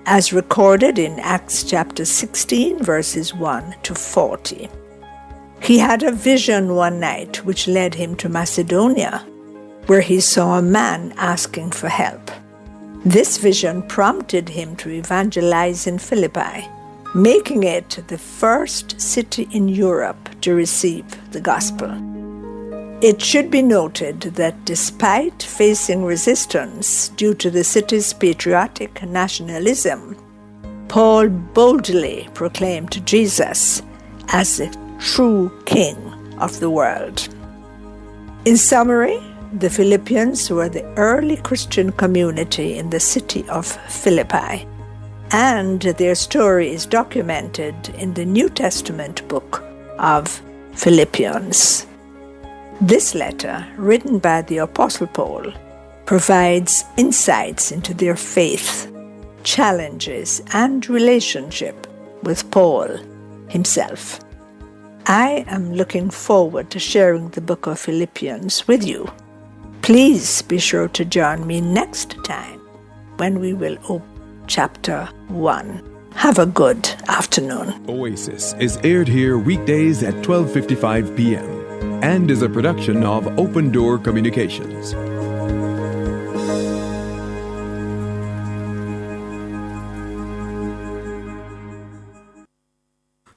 as recorded in Acts chapter 16, verses 1 to 40. He had a vision one night which led him to Macedonia, where he saw a man asking for help. This vision prompted him to evangelize in Philippi, making it the first city in Europe to receive the gospel. It should be noted that despite facing resistance due to the city's patriotic nationalism, Paul boldly proclaimed Jesus as the true King of the world. In summary, the Philippians were the early Christian community in the city of Philippi, and their story is documented in the New Testament book of Philippians. This letter, written by the Apostle Paul, provides insights into their faith, challenges, and relationship with Paul himself. I am looking forward to sharing the book of Philippians with you. Please be sure to join me next time when we will open chapter 1. Have a good afternoon. Oasis is aired here weekdays at 12:55 p.m. and is a production of Open Door Communications.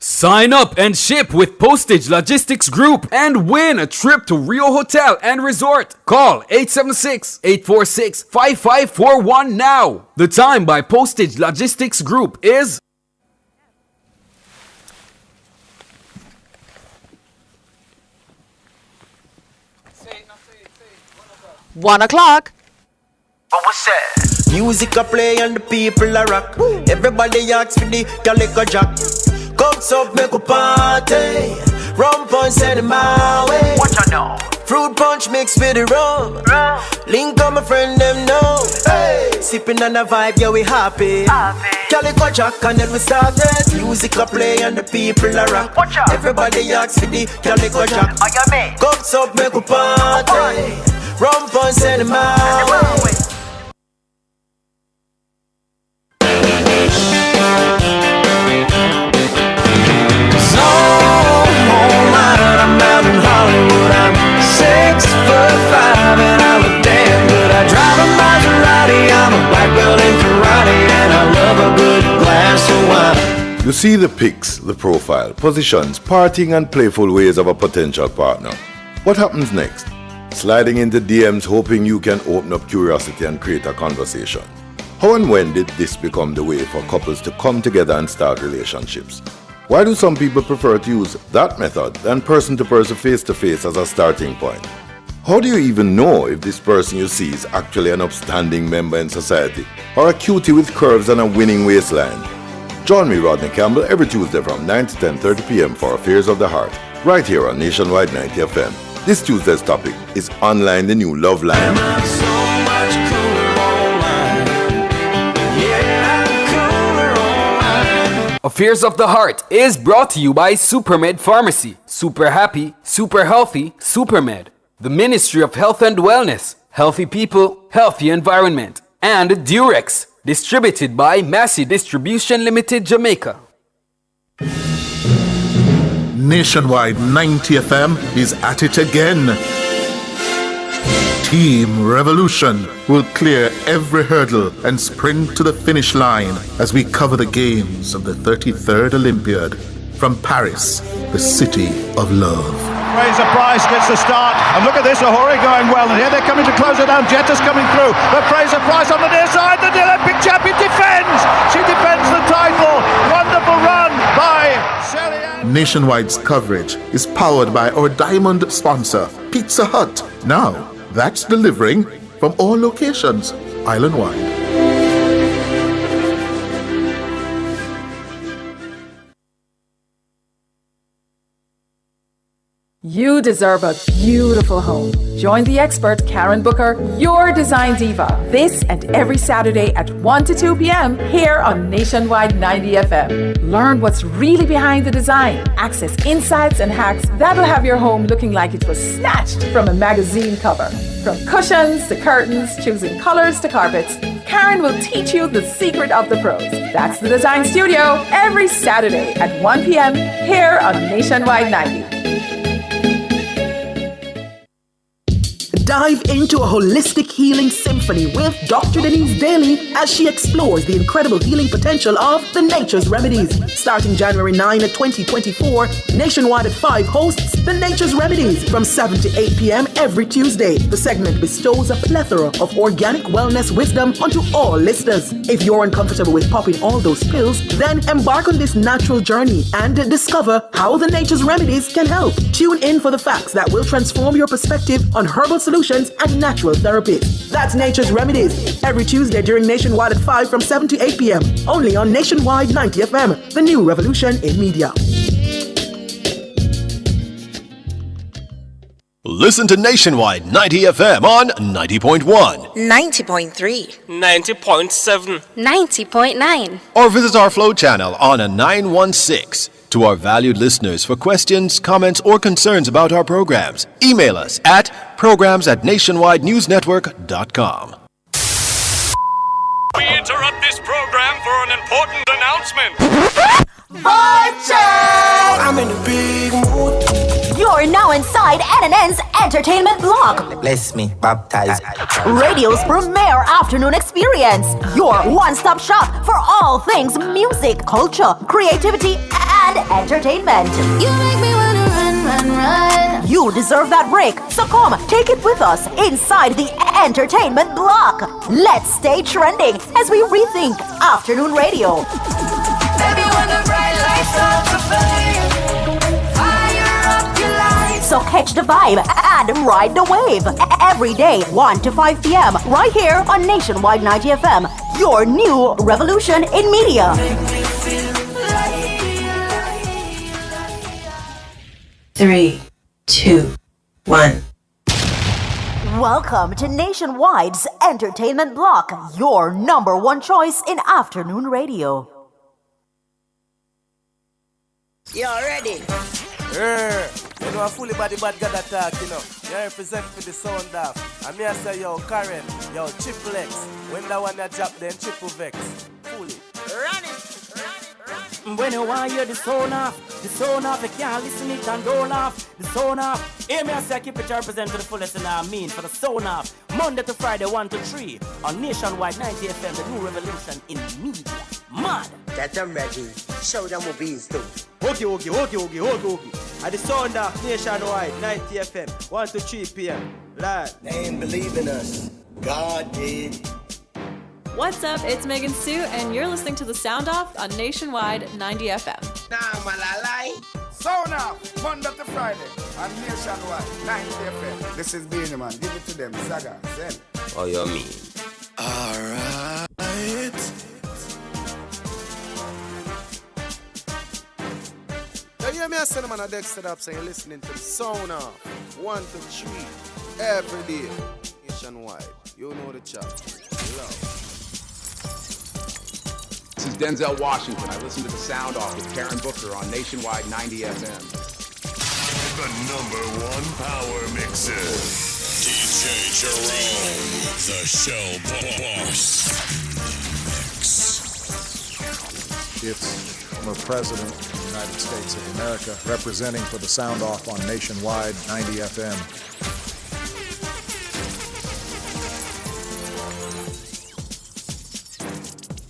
Sign up and ship with Postage Logistics Group and win a trip to Rio Hotel and Resort. Call 876-846-5541 now. The time by Postage Logistics Group is 1 o'clock. What was that? Music a play and the people a rock. Everybody asks for the calico jack. Cups up, make a party. Rum punch, send it my way. What you know? Fruit punch mixed with the rum. Link on my friend, them know. Hey, sipping on the vibe, yeah, we happy. Calico jack, and then we started. Music a play and the people a rock. Everybody asks for the calico jack. Cups up, make a party. Rum punch, send it my way. You see the pics, the profile, positions, partying and playful ways of a potential partner. What happens next? Sliding into DMs hoping you can open up curiosity and create a conversation. How and when did this become the way for couples to come together and start relationships? Why do some people prefer to use that method than person-to-person face-to-face as a starting point? How do you even know if this person you see is actually an upstanding member in society or a cutie with curves and a winning waistline? Join me, Rodney Campbell, every Tuesday from 9 to 10:30 p.m. for Affairs of the Heart, right here on Nationwide 90 FM. This Tuesday's topic is Online the New Love Line. Affairs of the Heart is brought to you by Supermed Pharmacy. Super happy, super healthy, Supermed. The Ministry of Health and Wellness. Healthy people, healthy environment. And Durex. Distributed by Massey Distribution Limited, Jamaica. Nationwide 90 FM is at it again. Team Revolution will clear every hurdle and sprint to the finish line as we cover the games of the 33rd Olympiad from Paris, the city of love. Fraser Price gets the start, and look at this, Ahuri going well, and here they're coming to close it down. Jetta's coming through, but Fraser Price on the near side, the Olympic champion defends! She defends the title! Wonderful run by Shelly Ann. Nationwide's coverage is powered by our diamond sponsor, Pizza Hut. Now, that's delivering from all locations, island-wide. You deserve a beautiful home. Join the expert Karen Booker, your design diva, this and every Saturday at 1 to 2 p.m. here on Nationwide 90 FM. Learn what's really behind the design. Access insights and hacks that'll have your home looking like it was snatched from a magazine cover. From cushions to curtains, choosing colors to carpets, Karen will teach you the secret of the pros. That's the Design Studio every Saturday at 1 p.m. here on Nationwide 90. Dive into a holistic healing symphony with Dr. Denise Daly as she explores the incredible healing potential of the Nature's Remedies. Starting January 9 at 2024, Nationwide at 5 hosts the Nature's Remedies from 7 to 8 p.m. every Tuesday. The segment bestows a plethora of organic wellness wisdom onto all listeners. If you're uncomfortable with popping all those pills, then embark on this natural journey and discover how the Nature's Remedies can help. Tune in for the facts that will transform your perspective on herbal solutions and natural therapies. That's Nature's Remedies every Tuesday during Nationwide at 5 from 7 to 8 p.m. Only on Nationwide 90 FM, the new revolution in media. Listen to Nationwide 90 FM on 90.1, 90.3, 90.7, 90.9. or visit our Flow channel on a 916. To our valued listeners, for questions, comments, or concerns about our programs, email us at programs@nationwidenewsnetwork.com. We interrupt this program for an important announcement. Vibe check! I'm in a big mood. You're now inside NNN's entertainment block. Bless me, baptize. Radio's premier afternoon experience. Your one-stop shop for all things music, culture, creativity, and entertainment. You make me wanna run, run, run. You deserve that break, so come, take it with us inside the entertainment block. Let's stay trending as we rethink afternoon radio. Baby, when the bright lights start to fade, fire up your lights. So catch the vibe and ride the wave. Every day, 1 to 5 p.m. right here on Nationwide 90 FM. Your new revolution in media. 3, 2, 1. Welcome to Nationwide's entertainment block, your number one choice in afternoon radio. You ready? You know, a fully body bad God attack, you know. You represent for the sound off. And me I say, yo, Karen, yo, Triple X. When that one that drop, then Triple Vex. Fully. Run it! When you want to hear the sound off, you can't listen it and don't laugh. The sound off, hear me I say keep it represent to the fullest and I mean for the sound off. Monday to Friday 1 to 3 on Nationwide 90 FM, the new revolution in media. Mad! That I'm ready. Show them what beans too. Okay. At the sound off Nationwide 90 FM, 1 to 3 p.m. Lad. They ain't believing us. God did. What's up? It's Megan Sue, and you're listening to The Sound Off on Nationwide 90 FM. Nah, malalai. Sound Off, Monday to Friday on Nationwide 90 FM. This is Beanie Man. Give it to them. Saga, Zen. Oh, you mean? Alright. Now, you hear me a cinnamon and Dexter up saying you're listening to the Sound Off 1 to 3 every day. Nationwide. You know the chop. Love. This is Denzel Washington. I listen to The Sound Off with Karen Booker on Nationwide 90 FM. The #1 power mixer. DJ Jerome, the Shell Boss. It's former President of the United States of America representing for The Sound Off on Nationwide 90 FM.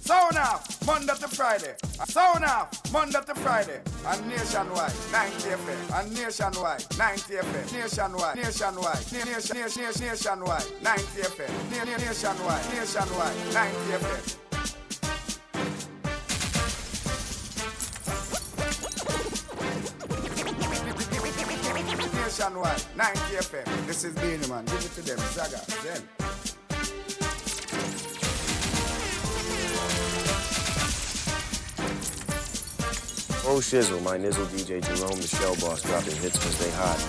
Sound Off, Monday to Friday. Sound Off, Monday to Friday. On Nationwide, 90 FM. On Nationwide, 90 FM. Nationwide, 90 FM. Nationwide, 90 FM. Nationwide, 90 FM. This is Beanie Man. Give it to them. Zaga, Zen. Oh shizzle, my nizzle DJ Jerome, the Shell Boss, dropping hits cause they hot.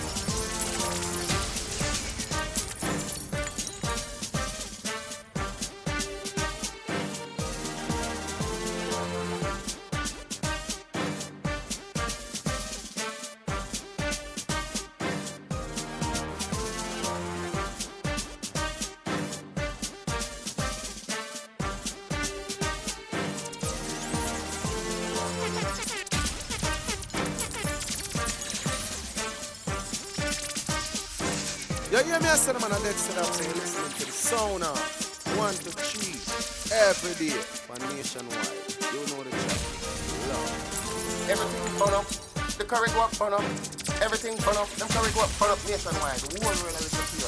You hear me? I said, man, I'm next to that saying, listening to the sound of 1 to 3 every day for Nationwide. You know the track. Love. Everything burn up. The curry go up, burn up. Everything burn up. Them curry go up, burn up nationwide. The whole world is listen to you.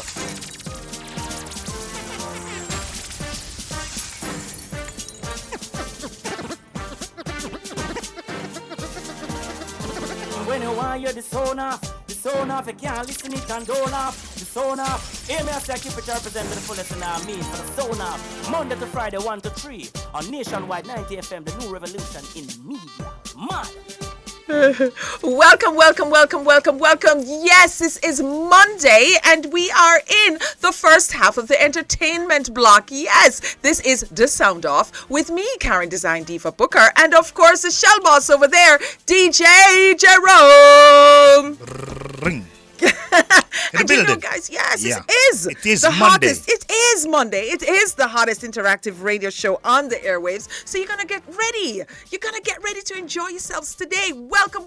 When you want, you're the sound off. The sound off, you can't listen it and don't off. The sound off. Hear me, I say, keep it representing the fullest and I mean for the sound off. Monday to Friday, 1 to 3 on Nationwide 90 FM, the new revolution in media. Mad. Welcome. Yes, this is Monday and we are in the first half of the entertainment block. Yes, this is The Sound Off with me, Karen Design Diva Booker, and of course the shell boss over there, DJ Jerome. And you know, guys, yes, it is. It is the Monday. Hottest. It is Monday. It is the hottest interactive radio show on the airwaves. So you're going to get ready. You're going to get ready to enjoy yourselves today. Welcome,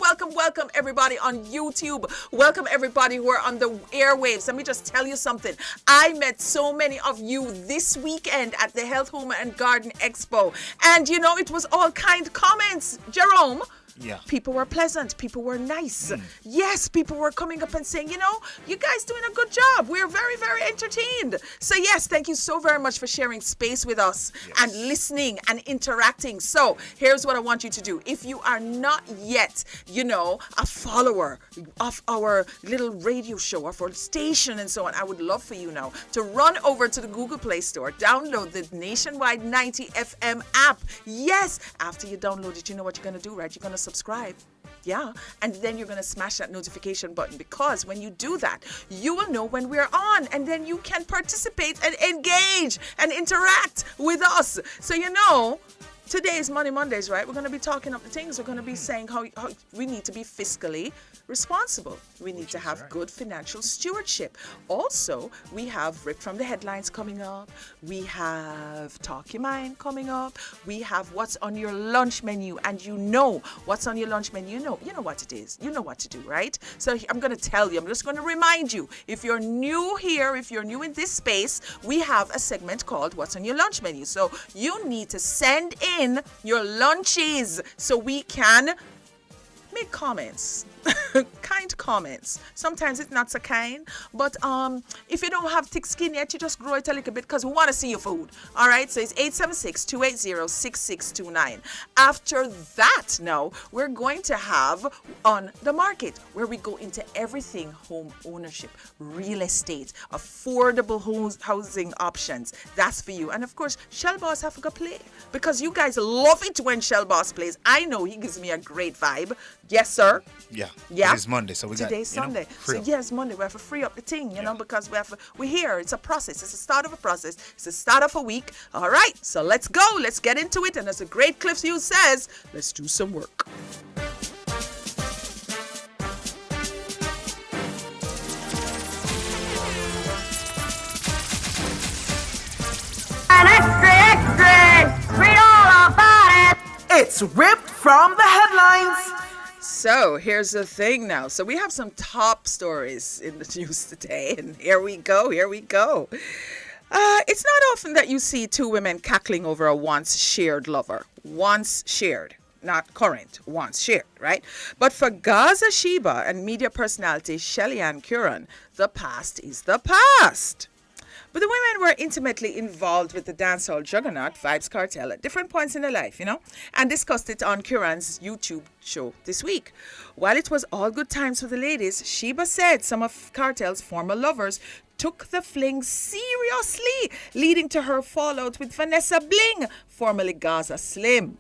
everybody on YouTube. Welcome, everybody who are on the airwaves. Let me just tell you something. I met so many of you this weekend at the Health, Home and Garden Expo. And, you know, it was all kind comments. Jerome. Yeah. People were pleasant. People were nice. Yes, people were coming up and saying, you know, you guys doing a good job. We're very, very entertained. So, yes, thank you so very much for sharing space with us and listening and interacting. So, here's what I want you to do. If you are not yet, you know, a follower of our little radio show, of our station and so on, I would love for you now to run over to the Google Play Store, download the Nationwide 90 FM app. Yes, after you download it, you know what you're going to do, right? You're going to subscribe. Yeah, and then you're going to smash that notification button, because when you do that, you will know when we're on, and then you can participate and engage and interact with us. So, you know, today is Money Mondays, right? We're going to be talking up the things. We're going to be saying how we need to be fiscally responsible. We need to have good financial stewardship. Also, we have Rip from the Headlines coming up. We have Talk Your Mind coming up. We have What's on Your Lunch Menu. And you know what's on your lunch menu. You know what it is. You know what to do, right? So I'm going to tell you. I'm just going to remind you. If you're new here, if you're new in this space, we have a segment called What's on Your Lunch Menu. So you need to send in your lunches so we can make comments. Kind comments. Sometimes it's not so kind, but if you don't have thick skin yet, you just grow it a little bit, because we want to see your food. All right, so it's 876-280-6629. After that, now we're going to have On the Market, where we go into everything home ownership, real estate, affordable housing options. That's for you. And of course, Shell Boss have to play, because you guys love it when Shell Boss plays. I know he gives me a great vibe. Yes, sir. Yeah. Yeah. It is Monday, so we got today's Sunday. Free So up. yes, Monday we have to free up the thing, you know, because we're here. It's a process. It's the start of a process. It's the start of a week. All right, so let's go. Let's get into it. And as the great Cliff Hughes says, let's do some work. And extra, read all about it. It's ripped from the headlines. So here's the thing now. So we have some top stories in the news today, and here we go. It's not often that you see two women cackling over a once shared lover. Once shared. Not current, once shared, right? But for Gaza Sheba and media personality Shelly-Ann Curran, the past is the past. But the women were intimately involved with the dancehall juggernaut Vybz Kartel at different points in their life, you know, and discussed it on Curran's YouTube show this week. While it was all good times for the ladies, Sheba said some of Kartel's former lovers took the fling seriously, leading to her fallout with Vanessa Bling, formerly Gaza Slim.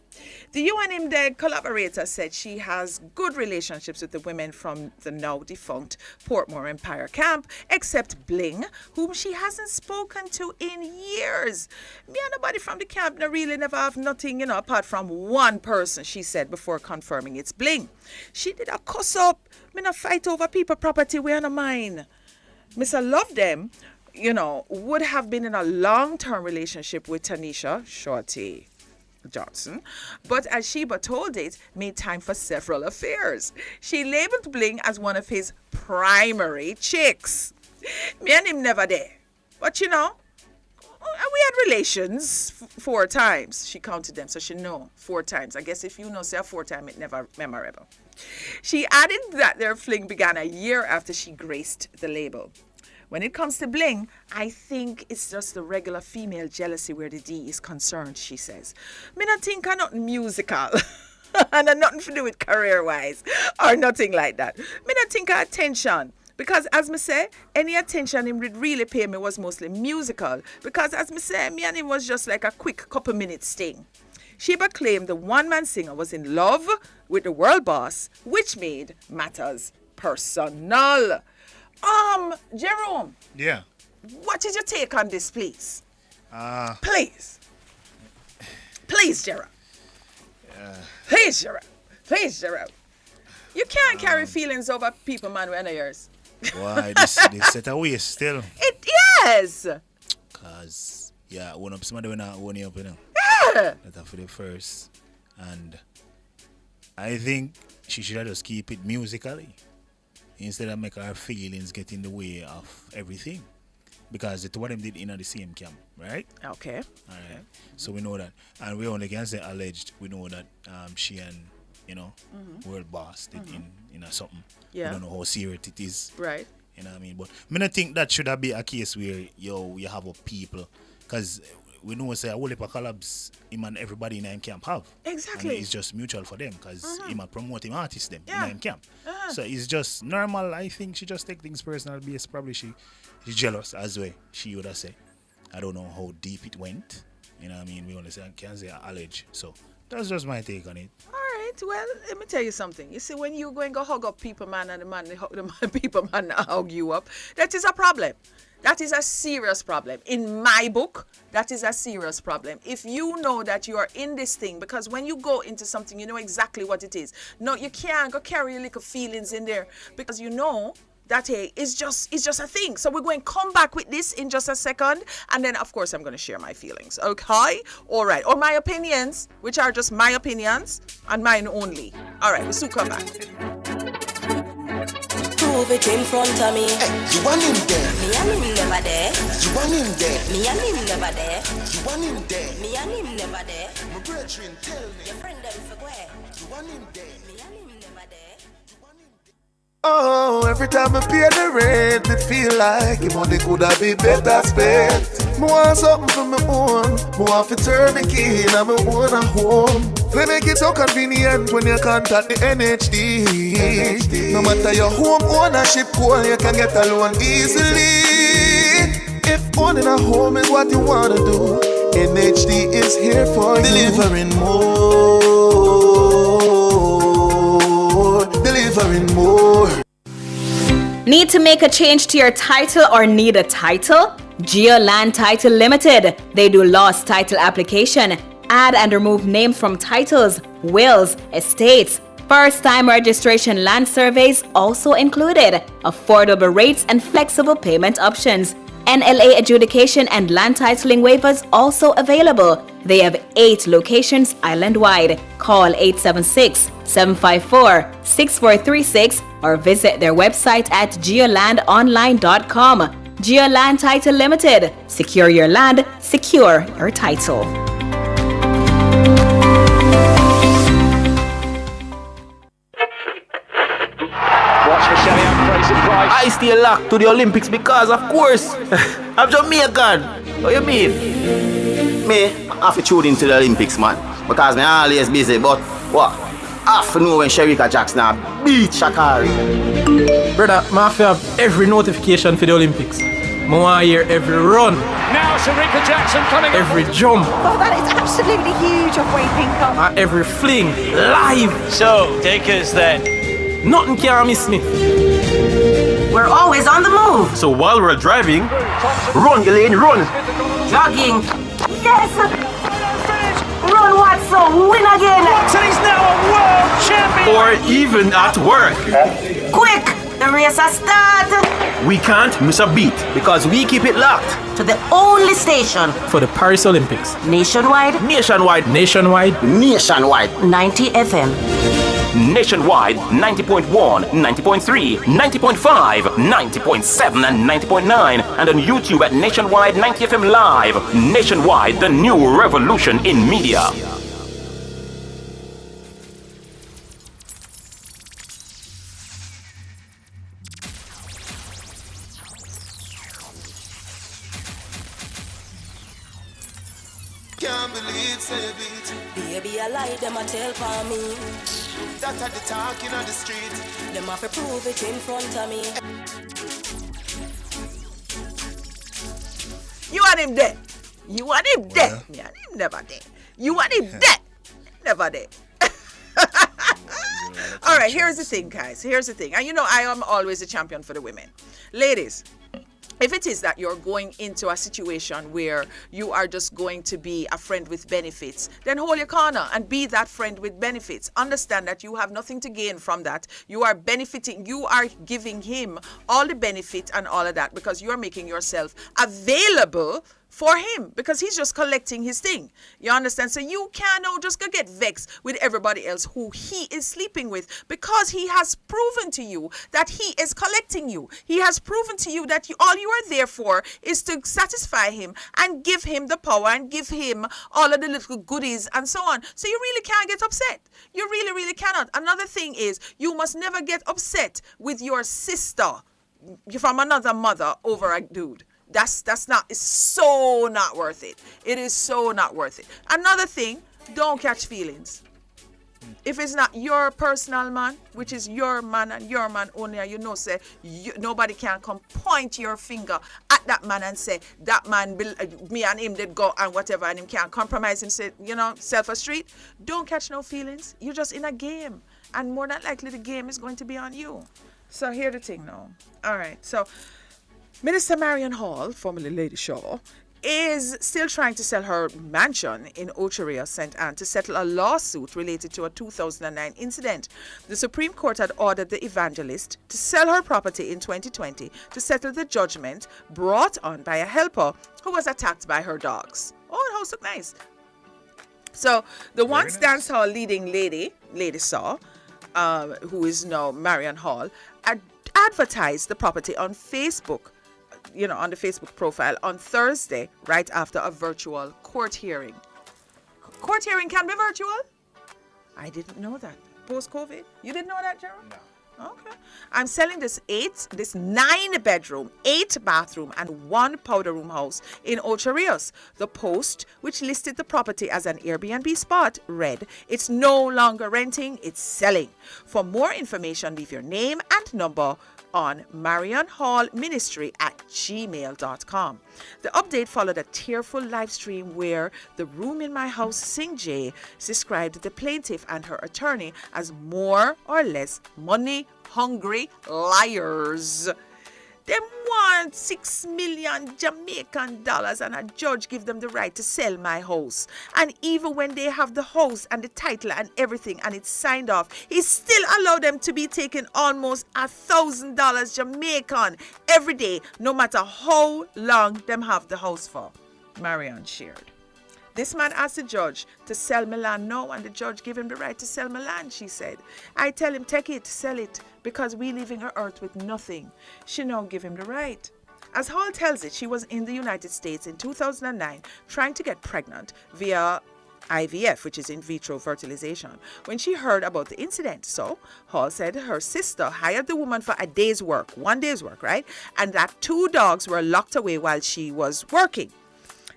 The UNMDEG collaborator said she has good relationships with the women from the now defunct Portmore Empire camp, except Bling, whom she hasn't spoken to in years. Me and nobody from the camp really never have nothing, you know, apart from one person, she said, before confirming it's Bling. She did a cuss up. Me not fight over people property, we on mine. Mr. Love them, you know, would have been in a long-term relationship with Tanisha Shorty Johnson, but as Sheba told it, made time for several affairs. She labeled Bling as one of his primary chicks. Me and him never there. But we had relations 4 times. She counted them, so she know 4 times. I guess if you know, say 4 times, it never memorable. She added that their fling began a year after she graced the label. When it comes to bling, I think it's just the regular female jealousy where the D is concerned, she says. Me not think of nothing musical. And nothing to do with career-wise or nothing like that. Me not think of attention. Because as me say, any attention him would really pay me was mostly musical. Because as me say, me and him was just like a quick couple minutes thing. Sheba claimed the one-man singer was in love with the world boss, which made matters personal. Jerome. Yeah. What is your take on this, please? Please, Gerald. Please, Gerald. You can't carry feelings over people, man, when yours. Why? This set away still. Yes. Cause one up somebody when I own you up, Yeah. That's for the first, and I think she should have just keep it musically instead of make her feelings get in the way of everything. Because the two of them did in the same camp, right? Okay. All right. So we know that, and we only can say alleged. We know that she and world boss did in something. Yeah. We don't know how serious it is. Right. You know what I mean? But I don't think that should have been a case where you have a people, because we know say a whole heap of collabs him and everybody in him camp have. Exactly. And it's just mutual for them because him a promote him artists them in him camp. Uh-huh. So it's just normal. I think she just take things personal based. Probably she's jealous as well. She would have said. I don't know how deep it went. You know what I mean? We only can't say allege. So that's just my take on it. All right. Well, let me tell you something. You see, when you go and go hug up people, man, and the people, man, hug you up, that is a problem. That is a serious problem. In my book, that is a serious problem. If you know that you are in this thing, because when you go into something, you know exactly what it is. No, you can't go carry your little feelings in there because you know that, hey, it's just a thing. So we're going to come back with this in just a second. And then, of course, I'm going to share my feelings. Okay? All right. Or my opinions, which are just my opinions and mine only. All right. We'll soon come back. Prove it in front of me. Hey, you want him there? Me and him never there. You want him there? Me and him never there. You want him there? Me and him never there. My brethren, tell me. Your friend them for where? You want him there? Me and him never there. Oh, every time I pay the rent, it feel like the money could have been better spent. I want something for my own. I want to turn the key in my own home. They make it so convenient when you contact the NHD. No matter your home ownership goal, you can get a loan easily. If owning a home is what you want to do, NHD is here for delivering delivering more. Need to make a change to your title or need a title? GeoLand Title Limited. They do lost title application, add and remove names from titles, wills, estates. First-time registration land surveys also included. Affordable rates and flexible payment options. NLA adjudication and land titling waivers also available. They have 8 locations island-wide. Call 876-754-6436 or visit their website at geolandonline.com. GeoLand Title Limited. Secure your land, secure your title. I stay locked to the Olympics because, of course, I'm Jamaican. What you mean? Me, I have to tune into the Olympics, man. Because I'm always busy, but what? I have to know when Sherika Jackson beat Shakari. Brother, I have to have every notification for the Olympics. I want to hear every run. Now Sherika Jackson coming up. Every jump. Oh, that is absolutely huge of Wade Pinkham. Every fling. Live. So, take us then. Nothing can miss me. We're always on the move. So while we're driving, run, Elaine, run. Jogging. Yes. Run, Watson. Win again. Watson is now a world champion. Or even at work. Quick. The race has started. We can't miss a beat because we keep it locked To the only station for the Paris Olympics. Nationwide. Nationwide. Nationwide. Nationwide. 90 FM. Nationwide 90.1, 90.3, 90.5, 90.7 and 90.9, and on YouTube at Nationwide 90 FM Live. Nationwide, the new revolution in media. Can't believe, say it. Baby, I lie, them a tell for me. That are the talking on the street. Them have to prove it in front of me. You want him dead. You want him dead. Me and him never dead. You want him dead. Never dead. All right, here's the thing, guys. Here's the thing. And you know, I am always a champion for the women. Ladies, if it is that you're going into a situation where you are just going to be a friend with benefits, then hold your corner and be that friend with benefits. Understand that you have nothing to gain from that. You are benefiting. You are giving him all the benefit and all of that because you are making yourself available for him because he's just collecting his thing. You understand? So you cannot just go get vexed with everybody else who he is sleeping with because he has proven to you that he is collecting you. He has proven to you that all you are there for is to satisfy him and give him the power and give him all of the little goodies and so on. So you really can't get upset. You really, really cannot. Another thing is you must never get upset with your sister from another mother over a dude. That's not, it's so not worth it. It is so not worth it. Another thing, don't catch feelings. If it's not your personal man, which is your man and your man only, and you know, say, nobody can come point your finger at that man and say, that man, me and him did go and whatever, and him can't compromise him, say, you know, self a street. Don't catch no feelings. You're just in a game. And more than likely, the game is going to be on you. So here's the thing now. All right, so Minister Marion Hall, formerly Lady Shaw, is still trying to sell her mansion in Ocho Rios, St. Anne, to settle a lawsuit related to a 2009 incident. The Supreme Court had ordered the evangelist to sell her property in 2020 to settle the judgment brought on by a helper who was attacked by her dogs. Oh, the house looked nice. So the once dance hall leading Lady Shaw, who is now Marion Hall, advertised the property on Facebook, you know, on the Facebook profile on Thursday, right after a virtual court hearing. Court hearing can be virtual? I didn't know that. Post-COVID? You didn't know that, Gerald? No. Okay. I'm selling this 9-bedroom, 8-bathroom, and 1 powder room house in Ocho Rios. The post, which listed the property as an Airbnb spot, read, "It's no longer renting, it's selling." For more information, leave your name and number on marionhallministry@gmail.com. The update followed a tearful live stream where the Room in My House Sing J described the plaintiff and her attorney as more or less money-hungry liars. Them want $6 million Jamaican dollars and a judge give them the right to sell my house. And even when they have the house and the title and everything and it's signed off, he still allow them to be taking almost $1,000 Jamaican every day, no matter how long them have the house for. Marion shared. This man asked the judge to sell Milan now, and the judge gave him the right to sell Milan, she said. I tell him, take it, sell it, because we leaving her earth with nothing. She now give him the right. As Hall tells it, she was in the United States in 2009 trying to get pregnant via IVF, which is in vitro fertilization, when she heard about the incident. So Hall said her sister hired the woman for a day's work, 1 day's work, right? And that 2 dogs were locked away while she was working.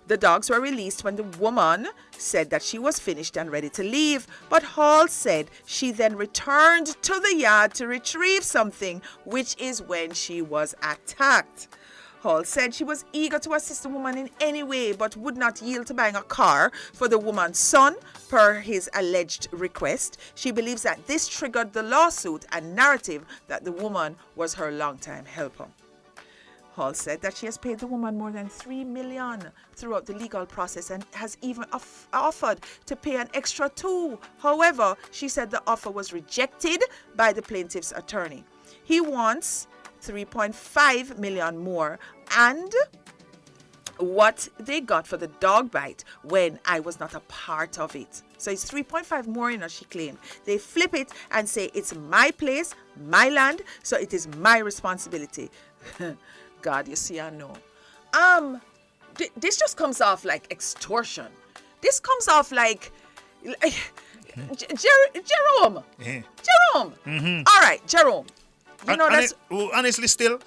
The dogs were released when the woman said that she was finished and ready to leave, but Hall said she then returned to the yard to retrieve something, which is when she was attacked. Hall said she was eager to assist the woman in any way, but would not yield to buying a car for the woman's son, per his alleged request. She believes that this triggered the lawsuit and narrative that the woman was her longtime helper. Hall said that she has paid the woman more than $3 million throughout the legal process and has even offered to pay an extra $2 million. However, she said the offer was rejected by the plaintiff's attorney. He wants $3.5 million more, and what they got for the dog bite when I was not a part of it. So it's 3.5 more, she claimed. They flip it and say it's my place, my land, so it is my responsibility. God, you see, I know. This just comes off like extortion. This comes off like Jerome. Yeah. Jerome. Mm-hmm. All right, Jerome. You know that's honestly still.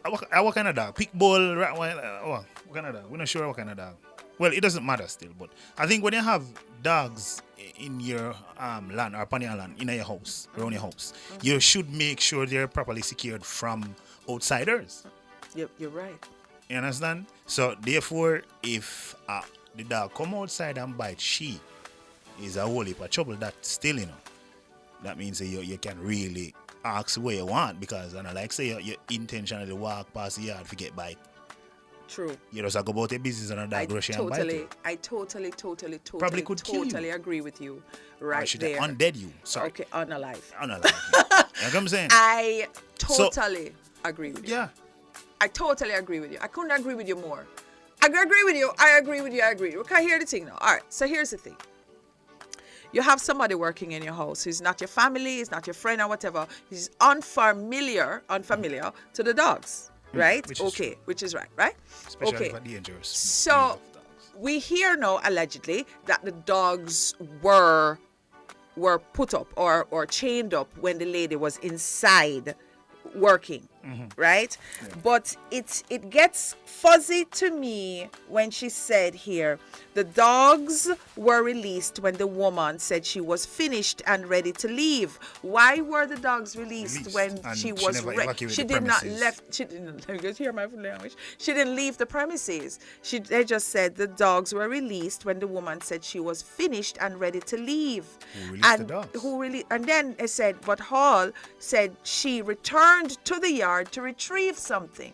What kind of dog? Pitbull, Rottweiler, what kind of dog? We're not sure what kind of dog. Well, it doesn't matter still, but I think when you have dogs in your land or upon your land, in your house, around your house, you should make sure they're properly secured from outsiders. You're right. You understand? So therefore, if the dog come outside and bite, she is a whole heap of trouble. That still, that means that you can really ask where you want, because like say you intentionally walk past the yard, forget bite. True. You just go about your business and a dog rush you and bite you. I totally Totally agree with you right should there. Undead you. Sorry. Okay, unalive. You know what I'm saying? I totally agree with you. Yeah. I totally agree with you. I couldn't agree with you more. I agree with you. I agree with you. Okay, hear the thing now. All right, so here's the thing. You have somebody working in your house who's not your family, he's not your friend or whatever. He's unfamiliar to the dogs, right? Which is right? Especially for dangerous. So we hear now allegedly that the dogs were put up or chained up when the lady was inside working, right? Yeah. But it gets fuzzy to me when she said here the dogs were released when the woman said she was finished and ready to leave. Why were the dogs released when she was ready? She did not left. She didn't. Let me just hear my language. She didn't leave the premises. They just said the dogs were released when the woman said she was finished and ready to leave. Who released the dogs? And then it said, but Hall said she returned to the yard to retrieve something.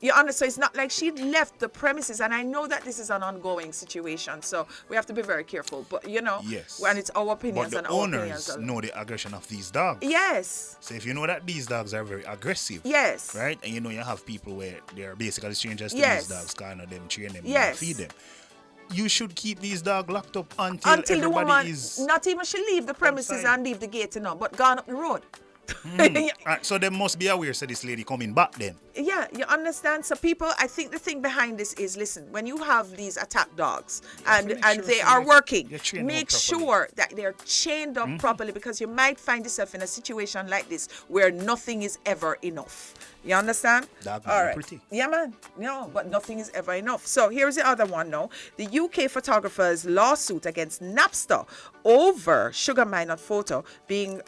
You understand? So it's not like she left the premises, and I know that this is an ongoing situation, so we have to be very careful. But yes, and it's our opinions, but the owners know the aggression of these dogs. Yes. So if you know that these dogs are very aggressive, yes, right, and you have people where they are basically strangers to yes. these dogs, kind of them, train them, yes. feed them. You should keep these dogs locked up until the woman is not even she leave the premises outside. And leave the gate, but gone up the road. Right, so they must be aware, so this lady coming back then. Yeah, you understand? So people, I think the thing behind this is, listen, when you have these attack dogs and they are working, make sure that they're chained up properly, because you might find yourself in a situation like this where nothing is ever enough. You understand? All right. Pretty. Yeah, man. No, but nothing is ever enough. So here's the other one now. The UK photographer's lawsuit against Napster over Sugar Minott photo being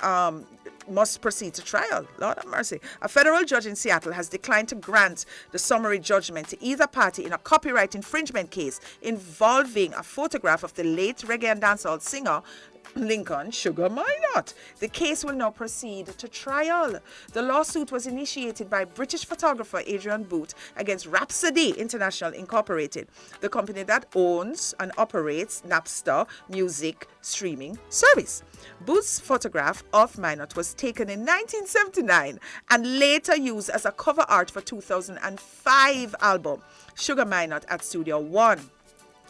must proceed to trial. Lord have mercy. A federal judge in Seattle has declined to grant the summary judgment to either party in a copyright infringement case involving a photograph of the late reggae and dancehall singer Lincoln Sugar Minott. The case will now proceed to trial. The lawsuit was initiated by British photographer Adrian Booth against Rhapsody International Incorporated, the company that owns and operates Napster music streaming service. Booth's photograph of Minott was taken in 1979 and later used as a cover art for 2005 album Sugar Minott at Studio One.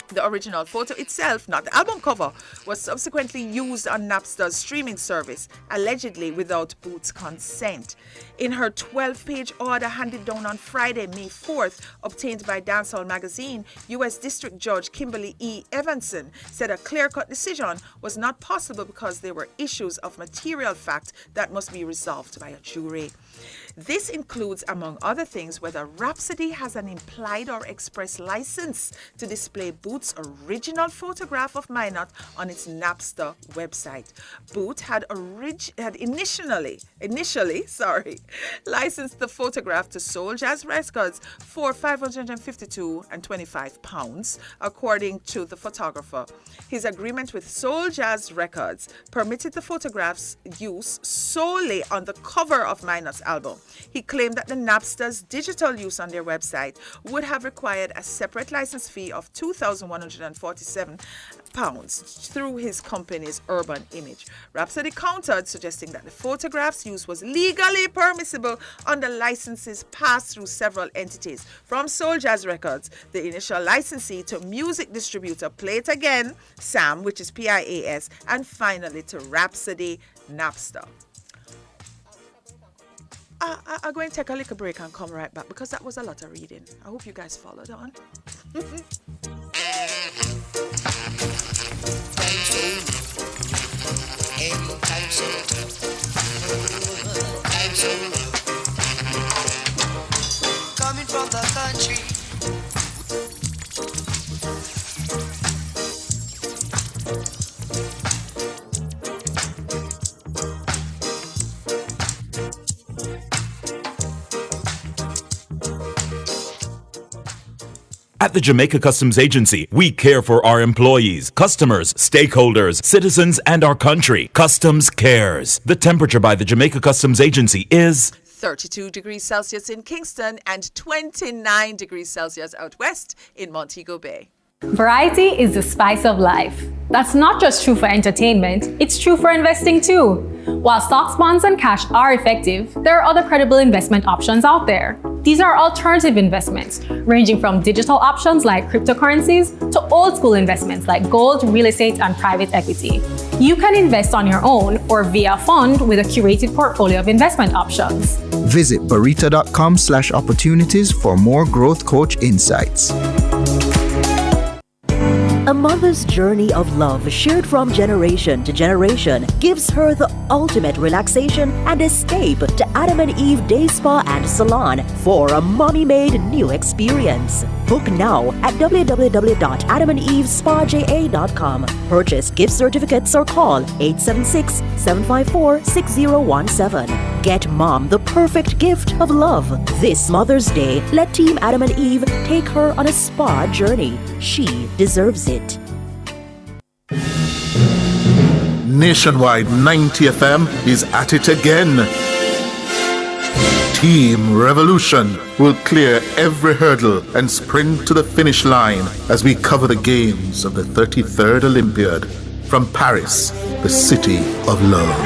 The original photo itself, not the album cover, was subsequently used on Napster's streaming service, allegedly without Booth's consent. In her 12-page order handed down on Friday, May 4th, obtained by Dancehall Magazine, U.S. District Judge Kimberly E. Evanson said a clear-cut decision was not possible because there were issues of material fact that must be resolved by a jury. This includes, among other things, whether Rhapsody has an implied or express license to display Booth's original photograph of Minott on its Napster website. Booth had initially licensed the photograph to Soul Jazz Records for £552.25, according to the photographer. His agreement with Soul Jazz Records permitted the photograph's use solely on the cover of Minott's album. He claimed that the Napster's digital use on their website would have required a separate license fee of $2,100 £1,147 through his company's Urban Image. Rhapsody countered, suggesting that the photographs used was legally permissible under licenses passed through several entities, from Soul Jazz Records, the initial licensee, to music distributor Play It Again, SAM, which is PIAS, and finally to Rhapsody Napster. I'm going to take a little break and come right back because that was a lot of reading. I hope you guys followed on. Coming from the country. At the Jamaica Customs Agency, we care for our employees, customers, stakeholders, citizens, and our country. Customs cares. The temperature by the Jamaica Customs Agency is 32 degrees Celsius in Kingston and 29 degrees Celsius out west in Montego Bay. Variety is the spice of life. That's not just true for entertainment, it's true for investing too. While stocks, bonds, and cash are effective, there are other credible investment options out there. These are alternative investments, ranging from digital options like cryptocurrencies to old school investments like gold, real estate, and private equity. You can invest on your own or via a fund with a curated portfolio of investment options. Visit barita.com/opportunities for more growth coach insights. A mother's journey of love shared from generation to generation gives her the ultimate relaxation and escape to Adam and Eve Day Spa and Salon for a mommy-made new experience. Book now at www.adamandevespaja.com. Purchase gift certificates or call 876-754-6017. Get mom the perfect gift of love. This Mother's Day, let Team Adam and Eve take her on a spa journey. She deserves it. Nationwide 90 FM is at it again. Team Revolution will clear every hurdle and sprint to the finish line as we cover the games of the 33rd Olympiad from Paris, the city of love.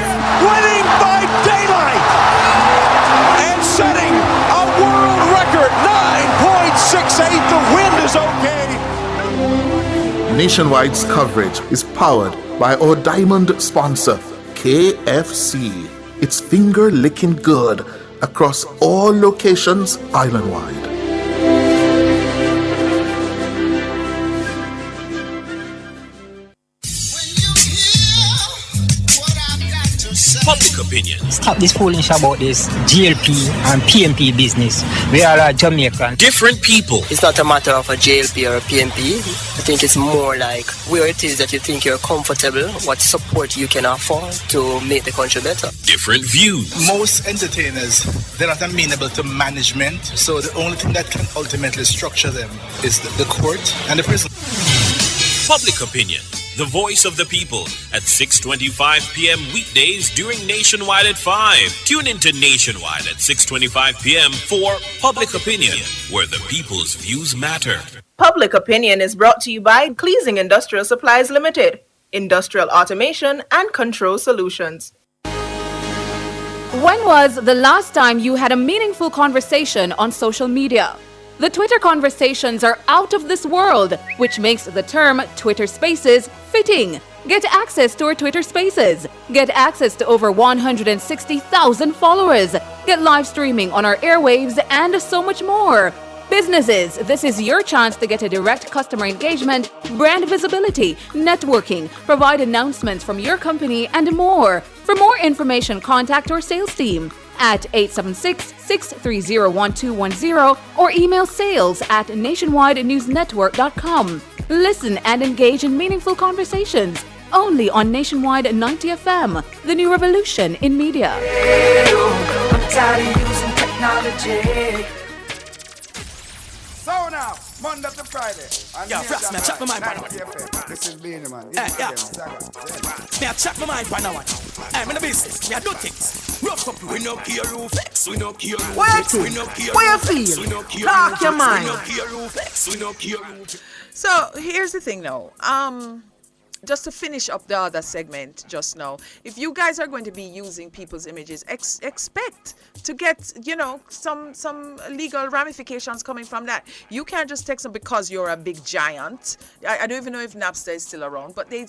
Winning by daylight and setting a world record 9.68. The wind is okay. Nationwide's coverage is powered by our diamond sponsor, KFC. It's finger-licking good across all locations island-wide. Public opinion. Stop this foolish about this GLP and PMP business. We are Jamaican. Different people. It's not a matter of a JLP or a PMP. I think it's more like where it is that you think you're comfortable, what support you can afford to make the country better. Different views. Most entertainers, they're not amenable to management, so the only thing that can ultimately structure them is the court and the prison. Public opinion. The voice of the people at 6:25 p.m. weekdays during Nationwide at 5. Tune into Nationwide at 6:25 p.m. for Public Opinion, where the people's views matter. Public Opinion is brought to you by Cleasing Industrial Supplies Limited, Industrial Automation and Control Solutions. When was the last time you had a meaningful conversation on social media? The Twitter conversations are out of this world, which makes the term Twitter Spaces fitting. Get access to our Twitter Spaces. Get access to over 160,000 followers. Get live streaming on our airwaves and so much more. Businesses, this is your chance to get a direct customer engagement, brand visibility, networking, provide announcements from your company, and more. For more information, contact our sales team at 876-630-1210 or email sales@nationwidenewsnetwork.com. Listen and engage in meaningful conversations only on Nationwide 90 FM, the new revolution in media. I'm tired of using technology. So now, Monday to Friday. Yo, Frost, man, check my mind, by the way. This is Beanie Man. Yeah. Me, I check my mind, by the way. I'm in the business, me I do things. Rough up, we no care who flex, we no care who What? flex, we no care What who you flex, feel? we no care Talk who your flex, mind. we no care who flex, we no care who. So here's the thing now. Just to finish up the other segment just now, if you guys are going to be using people's images, expect to get, you know, some legal ramifications coming from that. You can't just text them because you're a big giant. I don't even know if Napster is still around, but they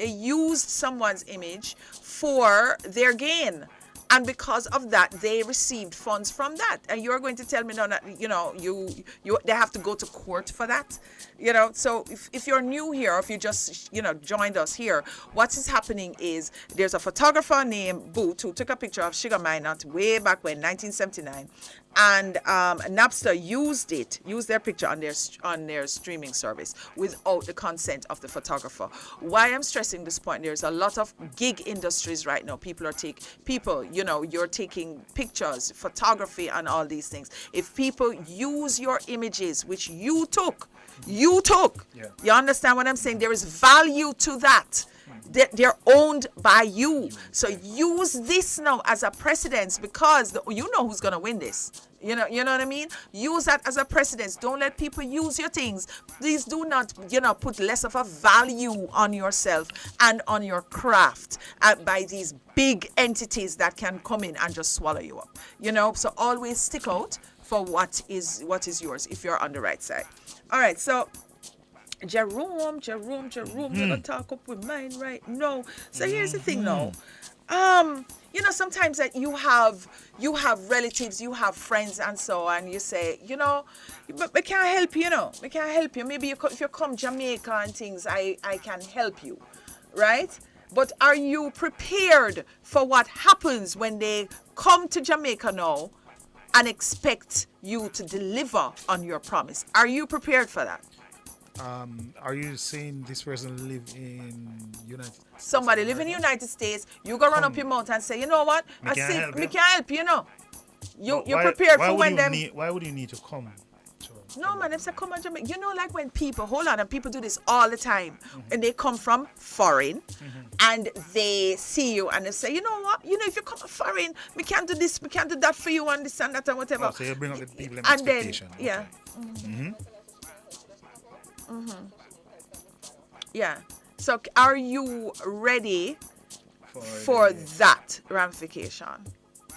used someone's image for their gain. And because of that, they received funds from that. And you're going to tell me now that, you know, they have to go to court for that? You know, so if you're new here, or if you just, you know, joined us here, what is happening is there's a photographer named Boot who took a picture of Sugar Minott way back when, 1979. And Napster used their picture on their streaming service without the consent of the photographer. Why I'm stressing this point, there's a lot of gig industries right now. You're taking pictures, photography, and all these things. If people use your images, which you took, you understand what I'm saying? There is value to that. They're owned by you. So use this now as a precedence, because you know who's going to win this. You know what I mean? Use that as a precedence. Don't let people use your things. Please do not, put less of a value on yourself and on your craft by these big entities that can come in and just swallow you up. So always stick out for what is yours if you're on the right side. All right, so Jerome, gonna talk up with mine right now. So here's the thing now. Sometimes that you have relatives, you have friends, and so on. You say, but we can't help you, we can't help you. Maybe if you come Jamaica and things, I can help you, right? But are you prepared for what happens when they come to Jamaica now and expect you to deliver on your promise? Are you prepared for that? Are you saying this person live in United States? Somebody live in the United States, you go run up your mouth and say, you know what? We can't help you, You're prepared for when them... Why would you need to come? No, man, if they come on Jamaica, like when people, and people do this all the time, and they come from foreign, and they see you, and they say, you know what? If you come from foreign, we can't do this, we can't do that for you, and this and that, and whatever. Oh, so you bring up the people in and expectation. Then, yeah. Yeah. So are you ready for that ramification?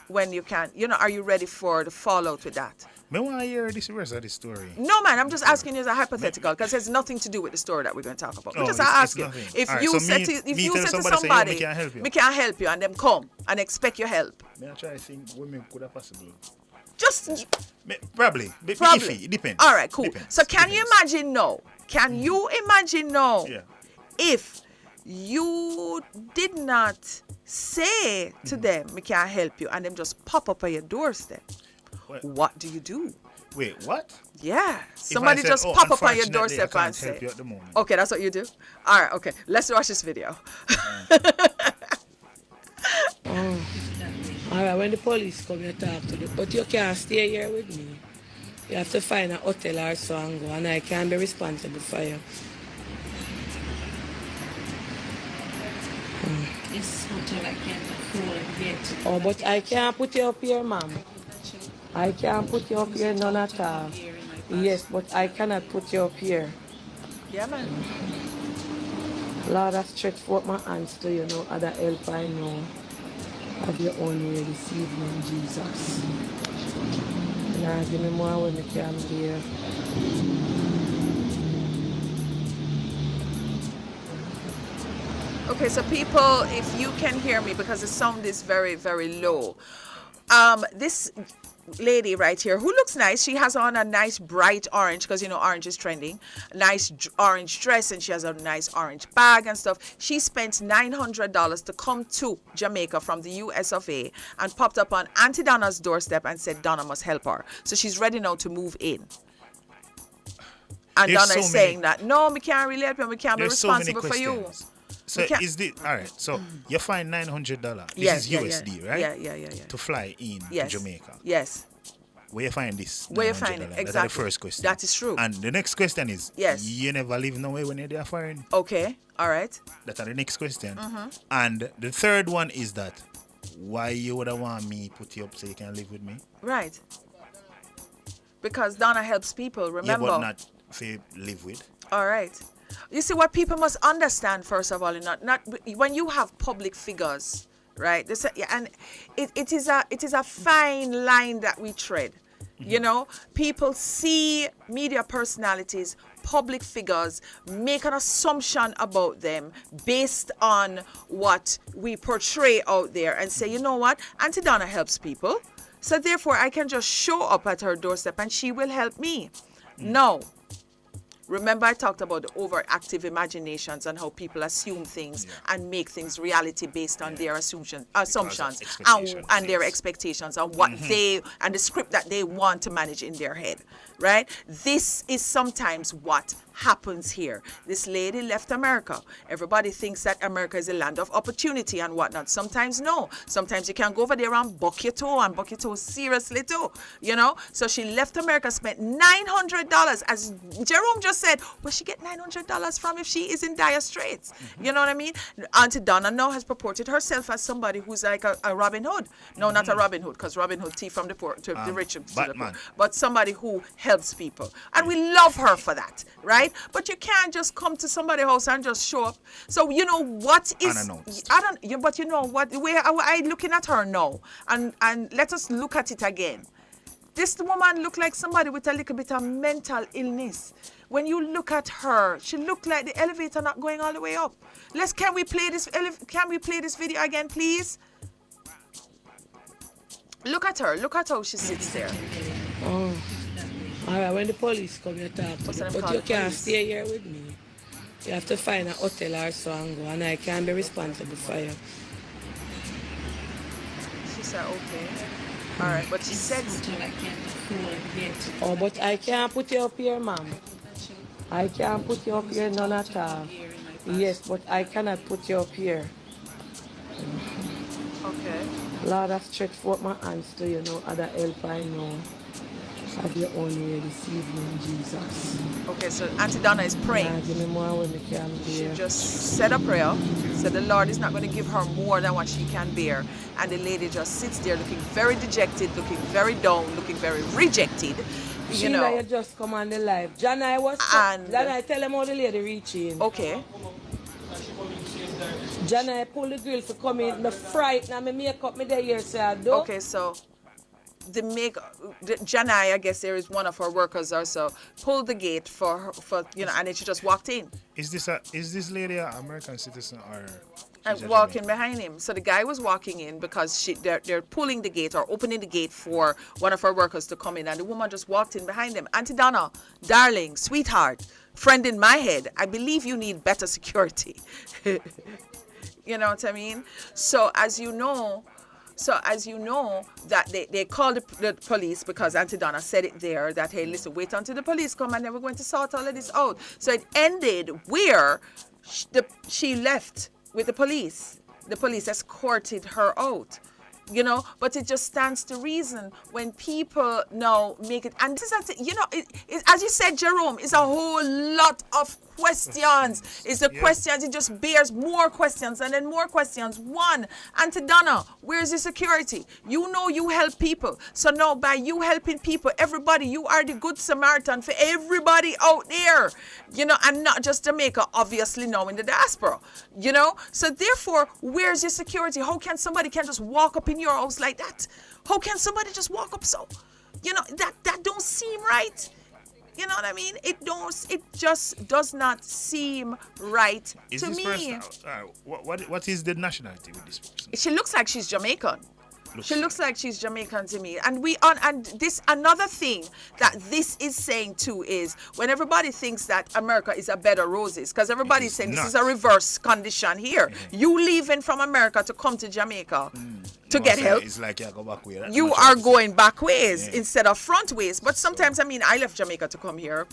When you can, are you ready for the fallout with that? I want to hear the rest of the story. No, man, I'm just asking you as a hypothetical, because it has nothing to do with the story that we're going to talk about. Just ask you. If you said to somebody, we can't help you, and them come and expect your help. I try to think women could have possibly. Just probably. Probably. It depends. All right, cool. Depends. So can you imagine now? Can you imagine now? Yeah. If you did not say to them, we can't help you, and them just pop up on your doorstep, what do you do? Wait, what? Yeah. Somebody just pop up on your doorstep and say, okay, that's what you do? All right, okay. Let's watch this video. All right, when the police come, you talk to them. But you can't stay here with me. You have to find a hotel or so and go, and I can't be responsible for you. This hotel I can't afford yet. Oh, but I can't put you up here, ma'am. I can't put you up here, none at all. Yes, but I cannot put you up here. Yeah, man. Lord, I stretch forth my hands to you, no other help I know. Have your own way this evening, Jesus. Now give me more when I can hear. Okay, so people, if you can hear me, because the sound is very, very low. This lady right here, who looks nice, she has on a nice bright orange, because orange is trending, nice orange dress, and she has a nice orange bag and stuff. She spent $900 to come to Jamaica from the US of A and popped up on Auntie Donna's doorstep and said Donna must help her. So she's ready now to move in. And Donna is saying that, no, we can't really help you, we can't be responsible for you. So is this all right? So you find $900. This is USD, right? Yeah. To fly in to Jamaica. Yes. where you find this? Where you find it? That's Exactly. the first question. That is true. And the next question is, Yes. you never live nowhere when you're there foreign. Okay. All right. That's the next question. Mhm. And the third one is that, why you would want me put you up so you can live with me? Right. Because Donna helps people, remember? Yeah, but not say live with. All right. You see, what people must understand, first of all, not when you have public figures, right? And it is a fine line that we tread. You know, people see media personalities, public figures, make an assumption about them based on what we portray out there and say, you know what, Auntie Donna helps people, so therefore I can just show up at her doorstep and she will help me. No. Remember, I talked about the overactive imaginations and how people assume things and make things reality based on their assumptions and their expectations and what they and the script that they want to manage in their head, right? This is sometimes what happens here. This lady left America. Everybody thinks that America is a land of opportunity and whatnot. Sometimes no. Sometimes you can go over there and buck your toe seriously too, you know? So she left America, spent $900. As Jerome just said, where she get $900 from if she is in dire straits? You know what I mean? Auntie Donna now has purported herself as somebody who's like a Robin Hood. No, not a Robin Hood, because Robin Hood thief from the poor to the rich to the poor. But somebody who helps people. And we love her for that, right? But you can't just come to somebody's house and just show up. So you know what is unannounced. But you know what, the way I looking at her now, and let us look at it again. This woman looked like somebody with a little bit of mental illness. When you look at her, she looked like the elevator not going all the way up. Can we play this video again, please? Look at her. Look at how she sits there. Oh. All right, when the police come, you talk to them. But you can't stay here with me. You have to find a hotel or so and go, and I can't be responsible for you. She said, okay. All right, but she said... Oh, but I can't put you up here, ma'am. I can't put you up here, none at all. Yes, but I cannot put you up here. Okay. Lord, I've stretched forth my hands to you, no other help I know. Have your own way this evening, Jesus. Okay, so Auntie Donna is praying. Give me more when we can bear. She just said a prayer, said the Lord is not going to give her more than what she can bear. And the lady just sits there looking very dejected, looking very down, looking very rejected. You know. You just come on the live. Janai was Janai, tell them how the lady reaching. Okay. Janai pull the grill to come in. Me frightened and me make up me there here, so I do. Okay, so Janai, I guess there is one of her workers also, pulled the gate for her, and then she just walked in. Is this lady an American citizen or? Walking behind him. So the guy was walking in because they're pulling the gate or opening the gate for one of her workers to come in, and the woman just walked in behind him. Auntie Donna, darling, sweetheart, friend in my head, I believe you need better security. You know what I mean? So as you know that they called the police because Auntie Donna said it there that, hey, listen, wait until the police come and then we're going to sort all of this out. So it ended where she left with the police. The police escorted her out. You know, but it just stands to reason when people now make it, and this is, you know, as you said, Jerome, it's a whole lot of questions. It's the questions, it just bears more questions and then more questions. One, Auntie Donna, where's the security? You know you help people. So now by you helping people, everybody, you are the good Samaritan for everybody out there, you know, and not just Jamaica, obviously now in the diaspora, you know. So therefore, where's your security? How can somebody just walk up in your house like that? How can somebody just walk up so? You know, that don't seem right. You know what I mean? It just does not seem right to me. What is the nationality with this person? She looks like she's Jamaican. She looks like she's Jamaican to me. And this another thing that this is saying too is when everybody thinks that America is a bed of roses, because everybody's saying this is a reverse condition here. You leaving from America to come to Jamaica to get help. It's like you go back way. You are going back ways instead of front ways. But sometimes, I mean, I left Jamaica to come here.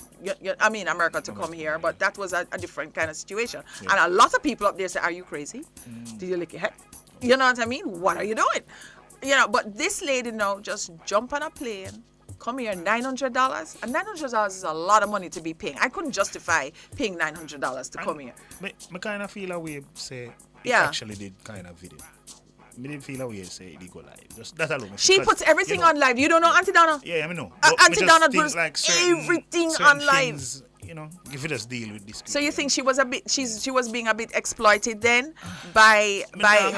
America to come here, but that was a different kind of situation. Yeah. And a lot of people up there say, "Are you crazy? Did you lick your head?" You know what I mean? What are you doing? You know, but this lady now just jump on a plane, come here, $900? And $900 is a lot of money to be paying. I couldn't justify paying $900 to come here. I kind of feel a way, say, it Yeah. actually did kind of video. I didn't feel a way, say, it go live. Just that alone. She puts everything on live. You don't know Auntie Donna? Yeah, I know. Auntie Donna puts like everything certain on live. Things, if you just deal with this. So you think she was being a bit exploited then by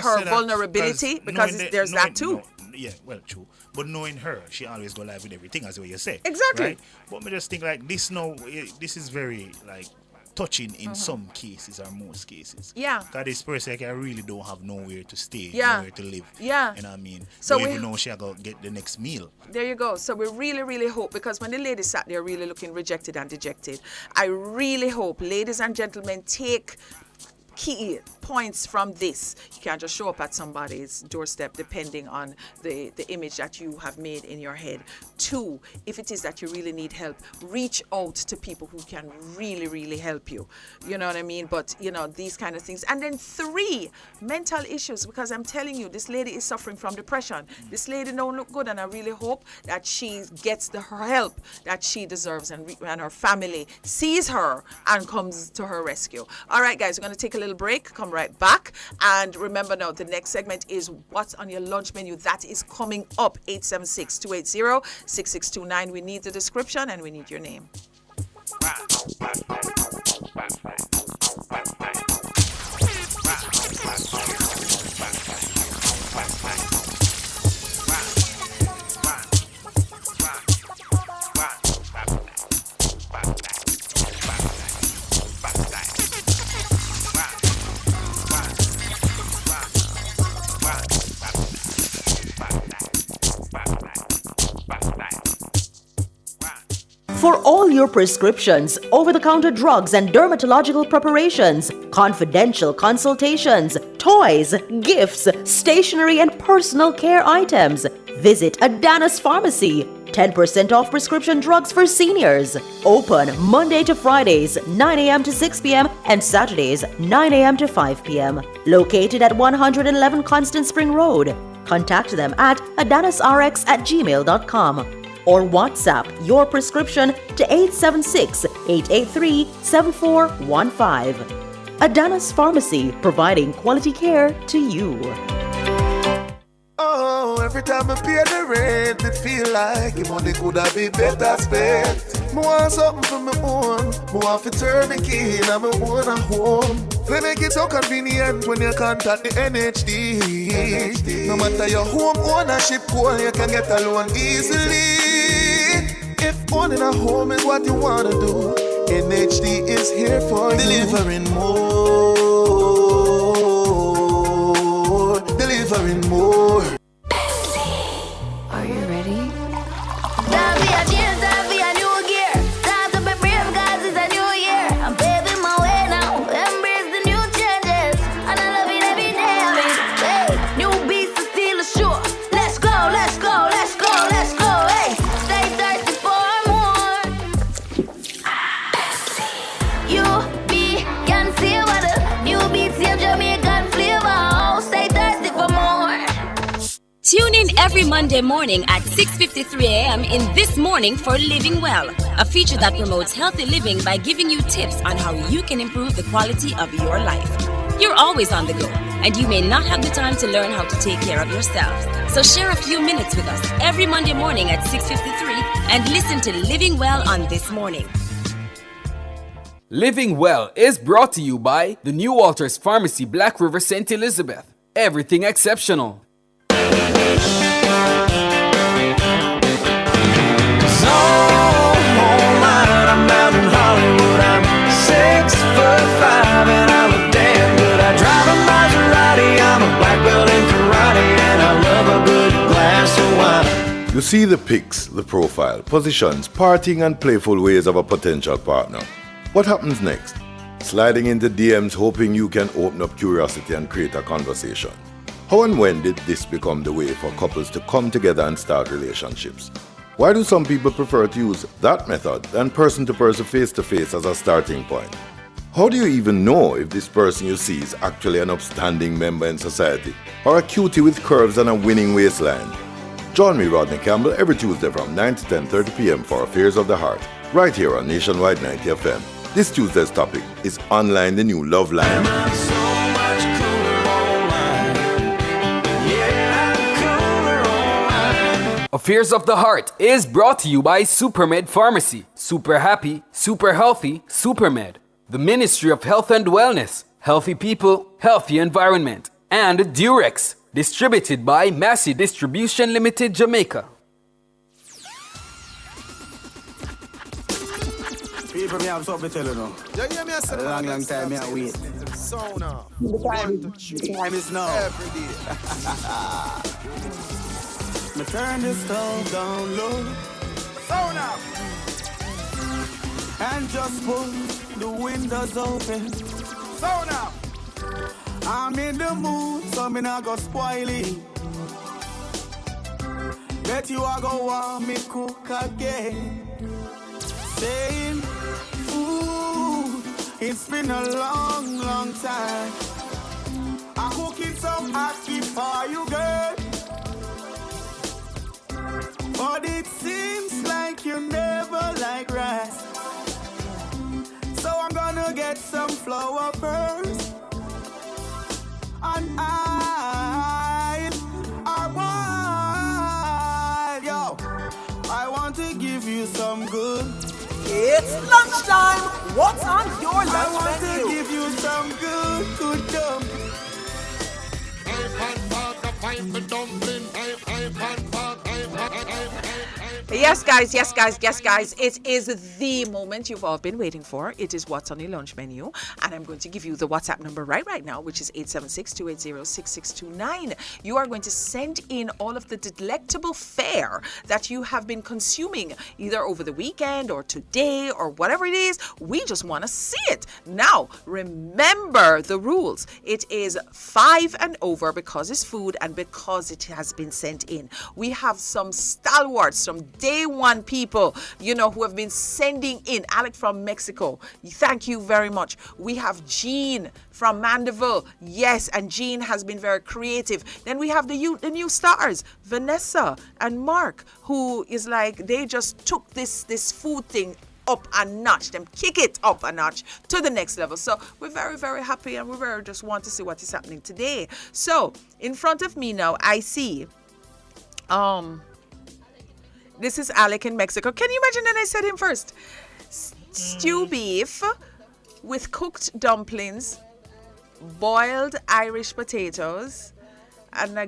her vulnerability? Because there's that too. Yeah, well, true. But knowing her, she always go live with everything, as the way you say. Exactly. Right? But me just think like this now, this is very like touching in some cases or most cases. Yeah. Because this person like, I really don't have nowhere to stay, Yeah. nowhere to live. Yeah. You know what I mean? So don't even know she go get the next meal. There you go. So we really, really hope, because when the ladies sat there really looking rejected and dejected, I really hope, ladies and gentlemen, take key points from this. You can't just show up at somebody's doorstep depending on the image that you have made in your head. 2, if it is that you really need help, reach out to people who can really, really help you. You know what I mean? But, these kind of things. And then 3, mental issues, because I'm telling you, this lady is suffering from depression. This lady don't look good, and I really hope that she gets her help that she deserves, and her family sees her and comes to her rescue. All right, guys, we're going to take a little break, come right back. And remember now, the next segment is what's on your lunch menu. That is coming up. 876-280-6629. We need the description and we need your name. For all your prescriptions, over-the-counter drugs and dermatological preparations, confidential consultations, toys, gifts, stationery and personal care items, visit Adanis Pharmacy. 10% off prescription drugs for seniors. Open Monday to Fridays, 9 a.m. to 6 p.m. and Saturdays, 9 a.m. to 5 p.m. Located at 111 Constant Spring Road. Contact them at adanisrx@gmail.com. or WhatsApp your prescription to 876-883-7415. Adanis Pharmacy, providing quality care to you. Oh, every time I pay the rent, it feel like it money could have been better spent. I want something for my own. I want to turn the key in my own home. They make it so convenient when you contact the NHD. No matter your home ownership goal, you can get a loan easily. If owning a home is what you want to do, NHD is here for you. Delivering more. Delivering more. Are you ready? Tune in every Monday morning at 6:53 a.m. in This Morning for Living Well, a feature that promotes healthy living by giving you tips on how you can improve the quality of your life. You're always on the go, and you may not have the time to learn how to take care of yourself. So share a few minutes with us every Monday morning at 6:53 and listen to Living Well on This Morning. Living Well is brought to you by the New Walters Pharmacy, Black River, St. Elizabeth. Everything exceptional. I'm out in Hollywood. I'm 6'5" and I look damn good. I drive a Maserati. I'm a black belt in karate, and I love a good glass of wine. You see the pics, the profile, positions, partying and playful ways of a potential partner. What happens next? Sliding into DMs hoping you can open up curiosity and create a conversation. How and when did this become the way for couples to come together and start relationships? Why do some people prefer to use that method than person-to-person, face-to-face as a starting point? How do you even know if this person you see is actually an upstanding member in society or a cutie with curves and a winning waistline? Join me, Rodney Campbell, every Tuesday from 9 to 10:30 p.m. for Affairs of the Heart, right here on Nationwide 90 FM. This Tuesday's topic is Online the New Love Line. Affairs of the Heart is brought to you by Supermed Pharmacy. Super happy, super healthy, Supermed. The Ministry of Health and Wellness. Healthy people, healthy environment. And Durex. Distributed by Massey Distribution Limited, Jamaica. People, me have something to tell you now. A long time me I wait. The time is now. Every day. Me turn the stove down low. Sound up. And just pull the windows open. Sound up. I'm in the mood, so me not go spoil it. Bet you are go want me cook again. Saying, ooh, it's been a long, long time. I'm cooking some ackee for you, girl. But it seems like you never like rice. So I'm gonna get some flour first. And I yo, I want to give you some good. It's lunchtime. What's on your lunch menu? I want to give you some good dump. Yes, guys. It is the moment you've all been waiting for. It is what's on your lunch menu. And I'm going to give you the WhatsApp number right now, which is 876-280-6629. You are going to send in all of the delectable fare that you have been consuming, either over the weekend or today or whatever it is. We just want to see it. Now, remember the rules. It is 5 and over because it's food and because it has been sent in. We have some stalwarts, some day one people, who have been sending in. Alec from Mexico, thank you very much. We have Jean from Mandeville. Yes, and Jean has been very creative. Then we have the new stars, Vanessa and Mark, who is like, they just took this food thing up a notch, them kick it up a notch to the next level. So we're very, very happy, and we very just want to see what is happening today. So in front of me now, I see this is Alec in Mexico. Can you imagine that I said him first? Stew beef with cooked dumplings, boiled Irish potatoes, and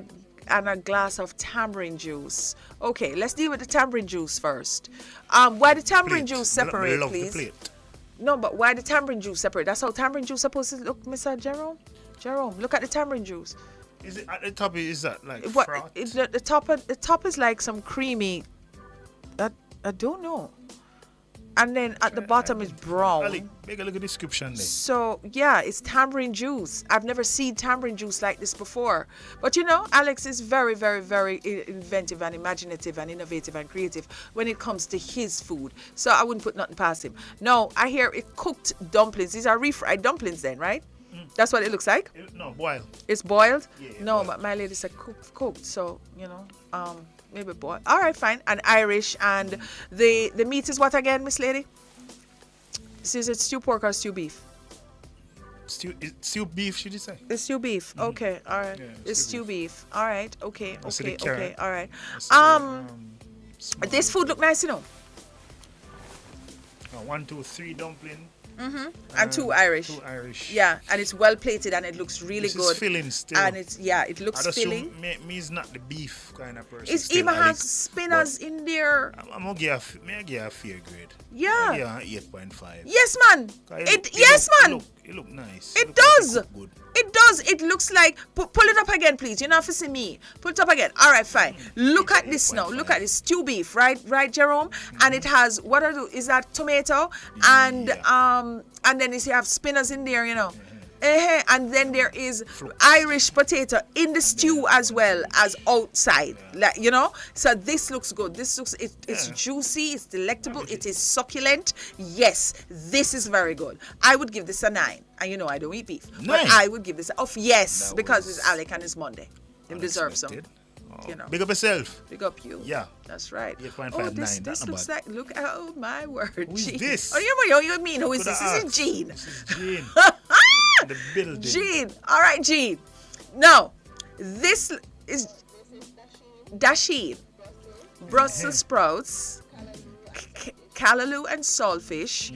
a glass of tamarind juice. Okay, let's deal with the tamarind juice first. Why the tamarind juice separate, please? The plate. No, but why the tamarind juice separate? That's how tamarind juice supposed to look, Mr. Jerome? Jerome, look at the tamarind juice. Is it at the top? Is that like froth? The top is like some creamy. I don't know. And then at the bottom is brown. Ali, make a look at the description there. So, yeah, it's tamarind juice. I've never seen tamarind juice like this before. But, Alex is very, very, very inventive and imaginative and innovative and creative when it comes to his food. So I wouldn't put nothing past him. No, I hear it cooked dumplings. These are refried dumplings then, right? That's what it looks like? No, boiled. It's boiled? Yeah, no, boiled. but my lady said cooked. So, maybe boiled. All right, fine. And Irish. And the meat is what again, Miss Lady? Is it stew pork or stew beef? Stew beef, should you say? It's stew beef. Okay, all right. Yeah, it's stew beef. All right, okay. All right. This food look nice, 1, 2, 3 dumpling. And 2 Irish. 2 Irish. Yeah, and it's well plated and it looks really good. It's filling still. And it looks filling. Me is not the beef kind of person. It even has spinners in there. I'm gonna give a fair grade. Yeah. Yeah, 8.5. Yes, man. It look nice. It does. It does. It looks like. Pull it up again, please. You're not for see me. Pull it up again. All right, fine. Look at this now. Look at this stew beef, right, Jerome? And it has is that tomato and then you have spinners in there, And then there is Irish potato in the stew as well as outside, So this looks good. It's juicy, it's delectable, it is succulent. Yes, this is very good. I would give this a 9. And I don't eat beef. 9? But I would give this because it's Alec and it's Monday. Him deserve some. You know. Big up yourself. Big up you. Yeah. That's right. 8.59. Oh, this That's not looks bad. like, look, oh my word. Who's Gene. this? Oh, you mean, who is Coulda this? This is asked. Gene. This is Gene. The building. Gene. All right, Gene. Now, this is Dasheen, Brussels sprouts, callaloo and saltfish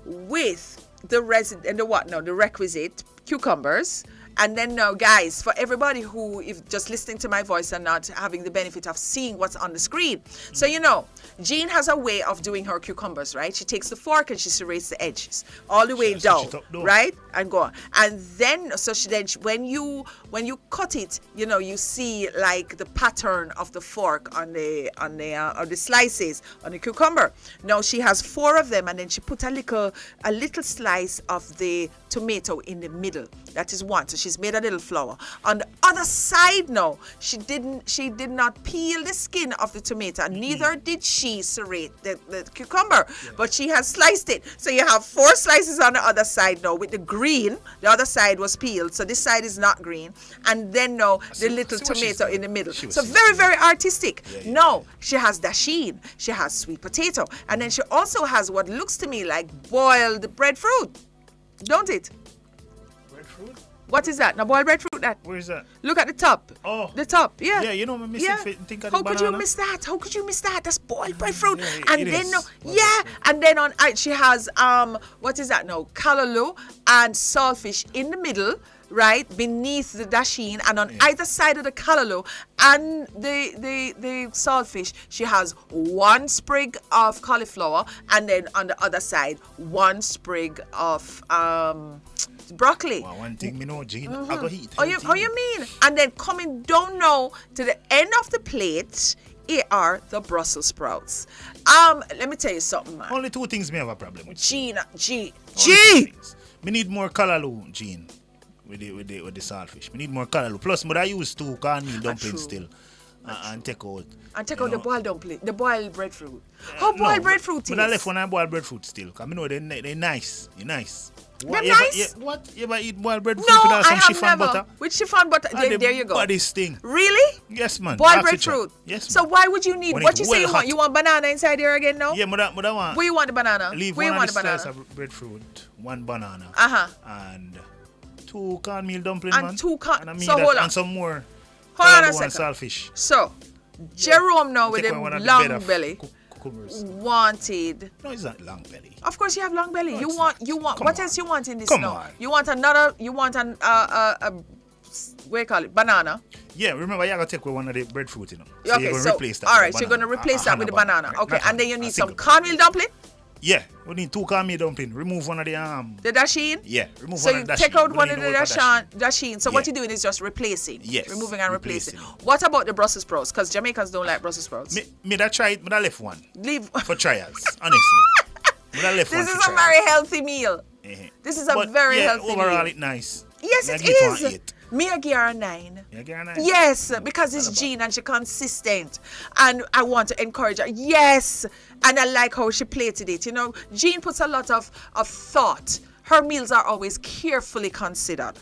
with the requisite cucumbers. And then now, guys, for everybody who is just listening to my voice and not having the benefit of seeing what's on the screen. So, you know, Jean has a way of doing her cucumbers, right? She takes the fork and she serrates the edges all the way down, right? And go on. And then, when you cut it, you know, you see like the pattern of the fork on the slices on the cucumber. Now she has 4 of them, and then she put a little slice of the tomato in the middle. That is one. So she's made a little flower. On the other side now, she did not peel the skin of the tomato, and neither did she serrate the cucumber, but she has sliced it. So you have 4 slices on the other side now with the green. The other side was peeled, so this side is not green. And then now the little tomato in the middle. So very, very artistic. Now she has dasheen, she has sweet potato, and then she also has what looks to me like boiled breadfruit. Don't it? Breadfruit? What is that? Now boiled breadfruit, that. Where is that? Look at the top. Oh. The top, yeah. Yeah, you know, I'm missing think of the How could banana. you miss that? How could you miss that? That's boiled breadfruit. Yeah, and it then, is. and then on she has, what is that now? Callaloo and saltfish in the middle, right? Beneath the dasheen, and on either side of the callaloo and the saltfish, she has 1 sprig of cauliflower, and then on the other side, 1 sprig of broccoli. Well, one thing me know, Gene, I go eat. Oh, you mean? And then coming down now to the end of the plate, here are the Brussels sprouts. Let me tell you something, man. Only 2 things me have a problem with. G. Me need more callaloo, Gene, with the saltfish. Me need more callaloo. Plus, but I use 2 cornmeal dumplings still, and take out. And take out the boiled dumpling, the boiled breadfruit. How boiled breadfruit is? But I left one and boiled breadfruit still. Cause I know they're nice. They're nice. They're nice? What? You ever eat boiled breadfruit No, with I some have chiffon never. butter? With chiffon butter, there you go. Body sting. Really? Yes, man. Boiled Ask the breadfruit. chap. Yes, So why would you need? When What it's you say well you want? hot. You want banana inside here again now? Yeah, but I want. Where you want the banana? Leave Where you one want of the the slice banana? of breadfruit, 1 banana. And 2 cornmeal dumplings, And man. 2 corn. And I mean So that, hold on. and some more. Hold on a callaloo and second. saltfish. So, Jerome now with Take a one of the long better belly cucumbers. wanted. No, it's not long belly. Of course, you have long belly. No, you it's want. Come What on. else you want in this Come now? on. You want another. You want what do you call it? Banana. Yeah, remember you gotta take away one of the breadfruit, you know. So Okay, you're gonna so replace that all with right, so you're gonna banana. replace that with the banana. Okay, Not and then you a need some single cornmeal dumpling, Yeah, we need 2 cornmeal dumpling. Remove one of the the dasheen. Yeah, remove So one you of the take dasheen. out We one don't of the need no other dasheen. So what Yeah. you're doing is just replacing. Yes, Removing and replacing. replacing. What about the Brussels sprouts? Because Jamaicans don't like Brussels sprouts. Me that try it, but I left one. Leave. For trials, honestly. But I left one This for is a trials. very healthy meal. This is a But very yeah, healthy overall meal. it's nice. Yes, Me I it give it one is. 8. Me I give her a 9. You give her a 9? Yes, because it's Jean and she's consistent. And I want to encourage her. Yes. And I like how she plated it. You know, Jean puts a lot of thought. Her meals are always carefully considered.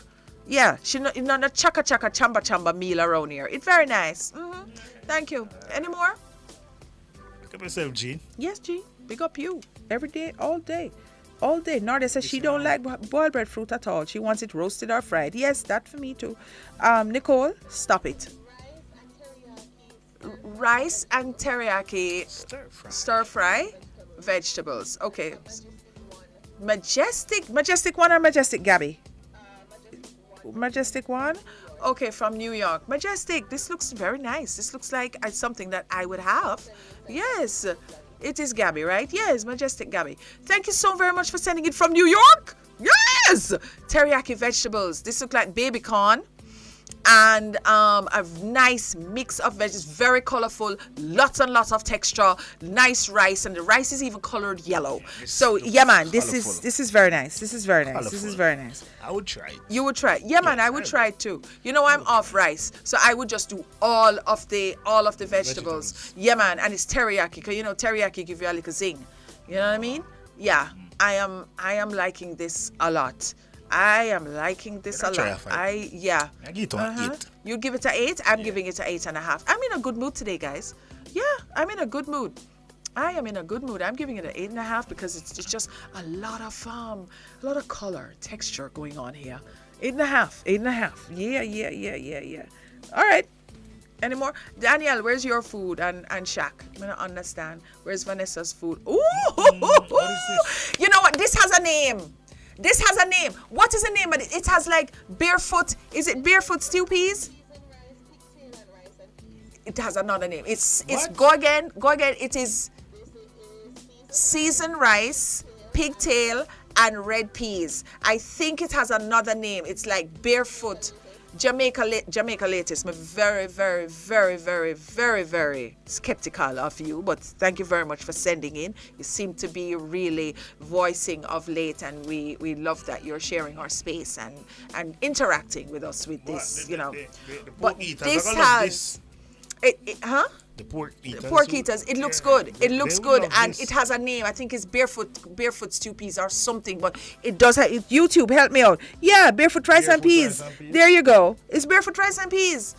Yeah, she not a chaka chamba meal around here. It's very nice. Thank you. Any more? Pick up yourself, Gene. Yes, Jean. Big up you. Every day, all day. All day. Nardia says she don't like boiled breadfruit at all. She wants it roasted or fried. Yes, that for me too. Nicole, stop it. Rice and teriyaki stir fry vegetables. Okay. Majestic 1 or Majestic Gabby? Majestic 1? Okay, from New York. Majestic, this looks very nice. This looks like something that I would have. Yes. It is Gabby, right? Yes, Majestic Gabby. Thank you so very much for sending it from New York. Yes! Teriyaki vegetables. This looks like baby corn. And a nice mix of veggies, very colorful, lots and lots of texture, nice rice, and the rice is even colored yellow. So yeah, man, this is very nice. This is very nice. Colorful. This is very nice. I would try it. You would try it. Yeah, man, I would try it too. You know, I'm off rice, so I would just do all of the vegetables. Yeah, man, and it's teriyaki, because you know teriyaki give you a little zing. You know what I mean? Yeah, I am liking this a lot. I am liking this a try lot. a 5. Yeah. I give it an 8. You give it an 8? I'm giving it an 8.5. I'm in a good mood today, guys. Yeah, I'm in a good mood. I am in a good mood. I'm giving it an 8.5 because it's just a lot of color, texture going on here. 8.5. 8.5. Yeah. All right. Any more? Danielle, where's your food? And Shaq? I don't understand. Where's Vanessa's food? Ooh! What is this? You know what? This has a name. This has a name. What is the name of it? It has like barefoot. Is it barefoot stew peas? It has another name. It's go again. It is seasoned rice, pigtail, and red peas. I think it has another name. It's like barefoot. Jamaica latest. I'm very, very, very, very, very, very skeptical of you, but thank you very much for sending in. You seem to be really voicing of late, and we love that you're sharing our space and interacting with us with this, The but this has The pork eaters. Pork eaters. It looks good. It looks good, and it has a name. I think it's barefoot stew peas or something. But it does have YouTube. Help me out. Yeah, barefoot rice and peas. There you go. It's barefoot rice and peas.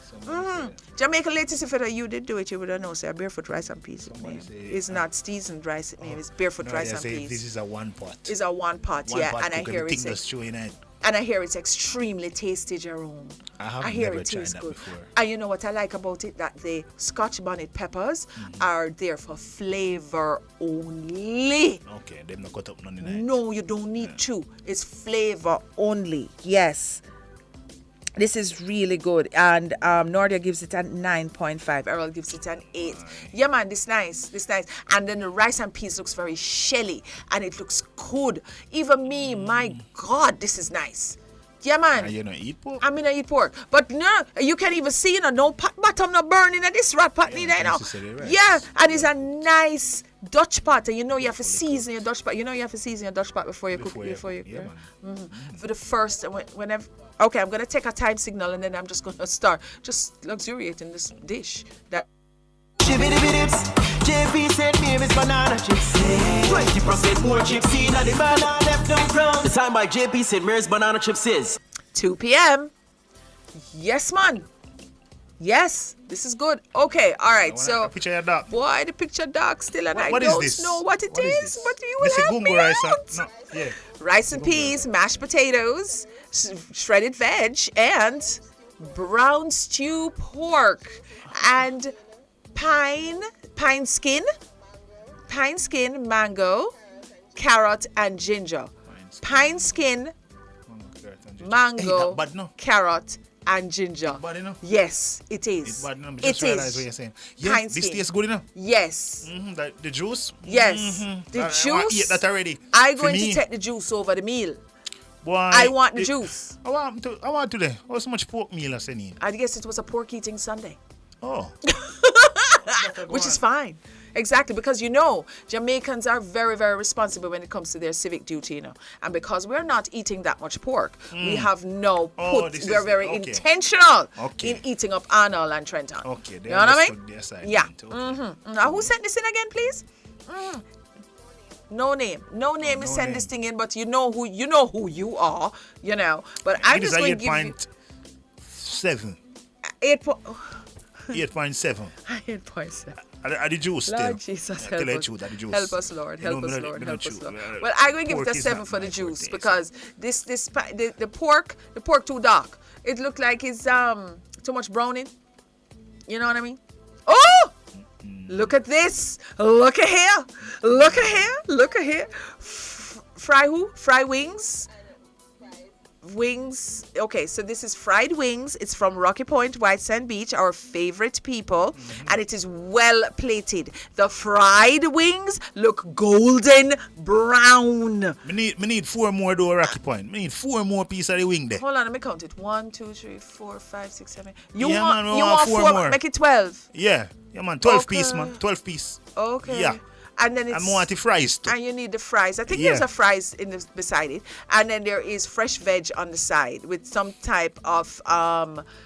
Jamaica latest. If you did do it, you would have known. Say barefoot rice and peas. It's not seasoned rice. It's barefoot rice and peas. This is a one pot. It's a one pot. Yeah, and I hear it. And I hear it's extremely tasty, Jerome. I hear it tastes good. Before. And you know what I like about it? That the Scotch bonnet peppers are there for flavor only. Okay, them not cut up none of that. No, you don't need to. It's flavor only. Yes. This is really good. And Nordia gives it a 9.5. Errol gives it an 8. Yeah, man, this nice. And then the rice and peas looks very shelly. And it looks good. Even me, my God, this is nice. Yeah, man. And you don't eat pork? I'm gonna eat pork. But no, you can even see, no pot bottom not burning in this rat pot neither, Right. Yeah, and it's a nice Dutch pot. And you have to season your Dutch pot. You have to season your Dutch pot before you cook. For the first, whenever. Okay, I'm gonna take a time signal and then I'm just gonna start just luxuriating this dish. That. JP said me is banana chips. 20% more chips in the banana left them crown. The time by JP said Mary's banana chips is 2 p.m. Yes, man. Yes, this is good. Okay, all right. So, the picture of dog. Boy, the picture dog still, and I don't know what it is, but you will help me out. Rice and peas, mashed potatoes, shredded veg, and brown stew pork, and pine skin, mango, carrot, and ginger. Pine skin, mango, carrot, and ginger. Yes, it is. It is. What you're saying. Yeah, this tastes good enough. Yes. The juice. Yes. The juice. I eat that already. I'm going to take the juice over the meal. Boy, I want the juice. I want today. What's so much pork meal I send? I guess it was a pork eating Sunday. Oh. Which is fine. Exactly, because Jamaicans are very, very responsible when it comes to their civic duty, And because we're not eating that much pork, we have we're very intentional in eating up Arnold and Trenton. Okay, you know what I mean? Yeah. Now, who sent this in again, please? No name. No name is send this thing in, but you know who you are, But I'm just going to give you 8.7. 8.7. 8.7. Are the juice still? Lord Jesus, help us. Help us, Lord. Help us, Lord. Well, I'm going to give it a 7 for the juice because the pork too dark. It looked like it's too much browning. You know what I mean? Oh! Look at this. Look at here. Fry wings. Wings. Okay, so this is fried wings. It's from Rocky Point, White Sand Beach, our favorite people, and it is well plated. The fried wings look golden brown. Me need 4 more though, Rocky Point. Me need 4 more pieces of the wing there. Hold on, let me count it. 1, 2, 3, 4, 5, 6, 7. You want 4 more? Make it 12. Yeah, man. 12 piece, man. 12 piece. Okay. Yeah. And then it's. I want the fries too. And you need the fries. I think there's a fries beside it. And then there is fresh veg on the side with some type of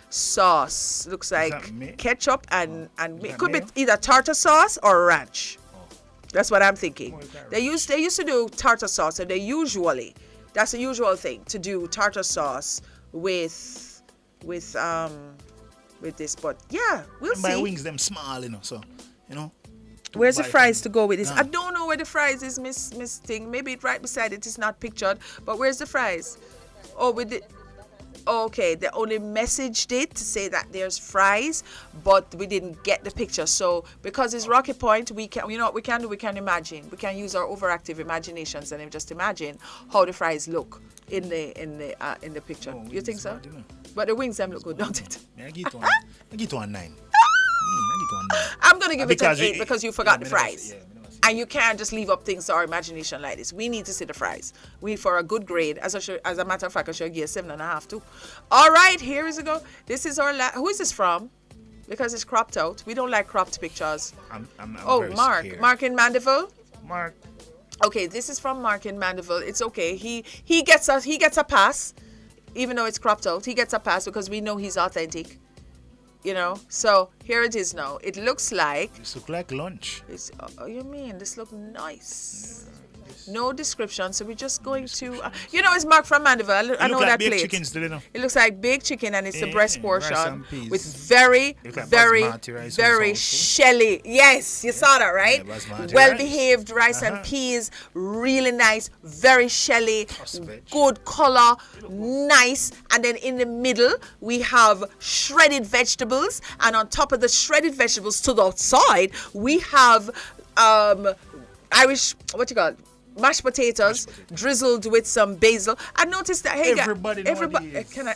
sauce. Looks like ketchup and it could be either tartar sauce or ranch. That's what I'm thinking. They used to do tartar sauce, and they usually That's the usual thing to do tartar sauce with this. But yeah, we'll see. My wings them small, so Where's the fries to go with this? Nah. I don't know where the fries is, Miss Thing. Maybe it's right beside it. It's not pictured. But where's the fries? Oh, with it. Okay, they only messaged it to say that there's fries, but we didn't get the picture. So because it's Rocky Point, we can, what we can do? We can imagine. We can use our overactive imaginations and just imagine how the fries look in the picture. You think so? But the wings them look good, don't it? I get one 9. I'm gonna give it an 8 because you forgot the fries. And you can't just leave up things to our imagination like this. We need to see the fries. For a good grade, as a matter of fact, I should give 7.5 too. All right, here is a go. This is our who is this from? Because it's cropped out. We don't like cropped pictures. I'm Mark. Scared. Mark in Mandeville. Mark. Okay, this is from Mark in Mandeville. It's okay. He gets a pass, even though it's cropped out. He gets a pass because we know he's authentic. So here it is now. It looks like. This look like lunch. You mean this look nice? No description. So we're just going to. It's Mark from Mandeville. I know that like place. Chicken still, It looks like baked chicken, and it's the breast portion with like very shelly. Yes, you saw that, right? Well behaved rice and peas, really nice, very shelly, good color, nice. And then in the middle we have shredded vegetables, and on top of the shredded vegetables to the side we have Irish mashed potatoes drizzled with some basil. I noticed that everybody can I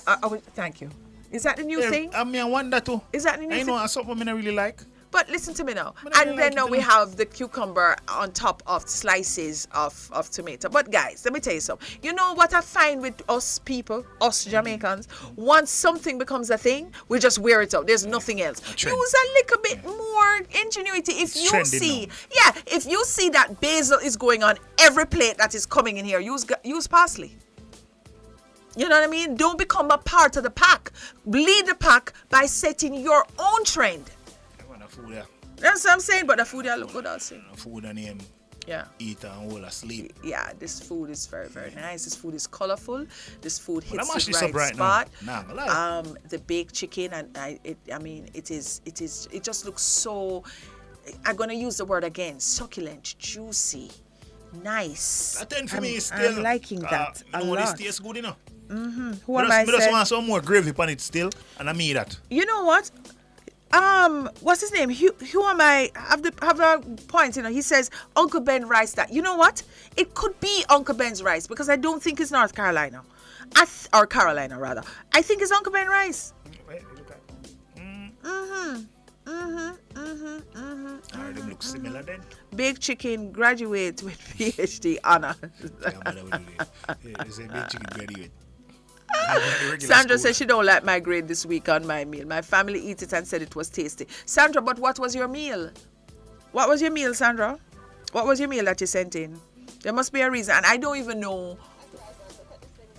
thank you. Is that the new thing? I mean, I wonder too. Is that the new thing? I know something I really like. But listen to me now. And then now we have the cucumber on top of slices of tomato. But guys, let me tell you something. You know what I find with us people, us Jamaicans? Once something becomes a thing, we just wear it out. There's nothing else. Use a little bit more ingenuity. If you see that basil is going on every plate that is coming in here, use parsley. You know what I mean? Don't become a part of the pack. Lead the pack by setting your own trend. That's what I'm saying, but the food here look good also. Food and him eat and all asleep. Yeah, this food is very, very nice. This food is colorful. This food hits the right spot. Nah, the baked chicken and it just looks so. I'm gonna use the word again: succulent, juicy, nice. I'm liking that a lot. This tastes good, Mm-hmm. Who am I? I just want some more gravy on it still, and I mean that. You know what? What's his name? Who am I? Have a point. He says Uncle Ben rice. That you know what? It could be Uncle Ben's rice because I don't think it's North Carolina, or Carolina rather. I think it's Uncle Ben rice. They look similar then. Baked chicken graduate with PhD honor. Baked chicken graduate. Sandra says she don't like my grade this week on my meal. My family eat it and said it was tasty. Sandra, but what was your meal? What was your meal, Sandra? What was your meal that you sent in? There must be a reason. And I don't even know.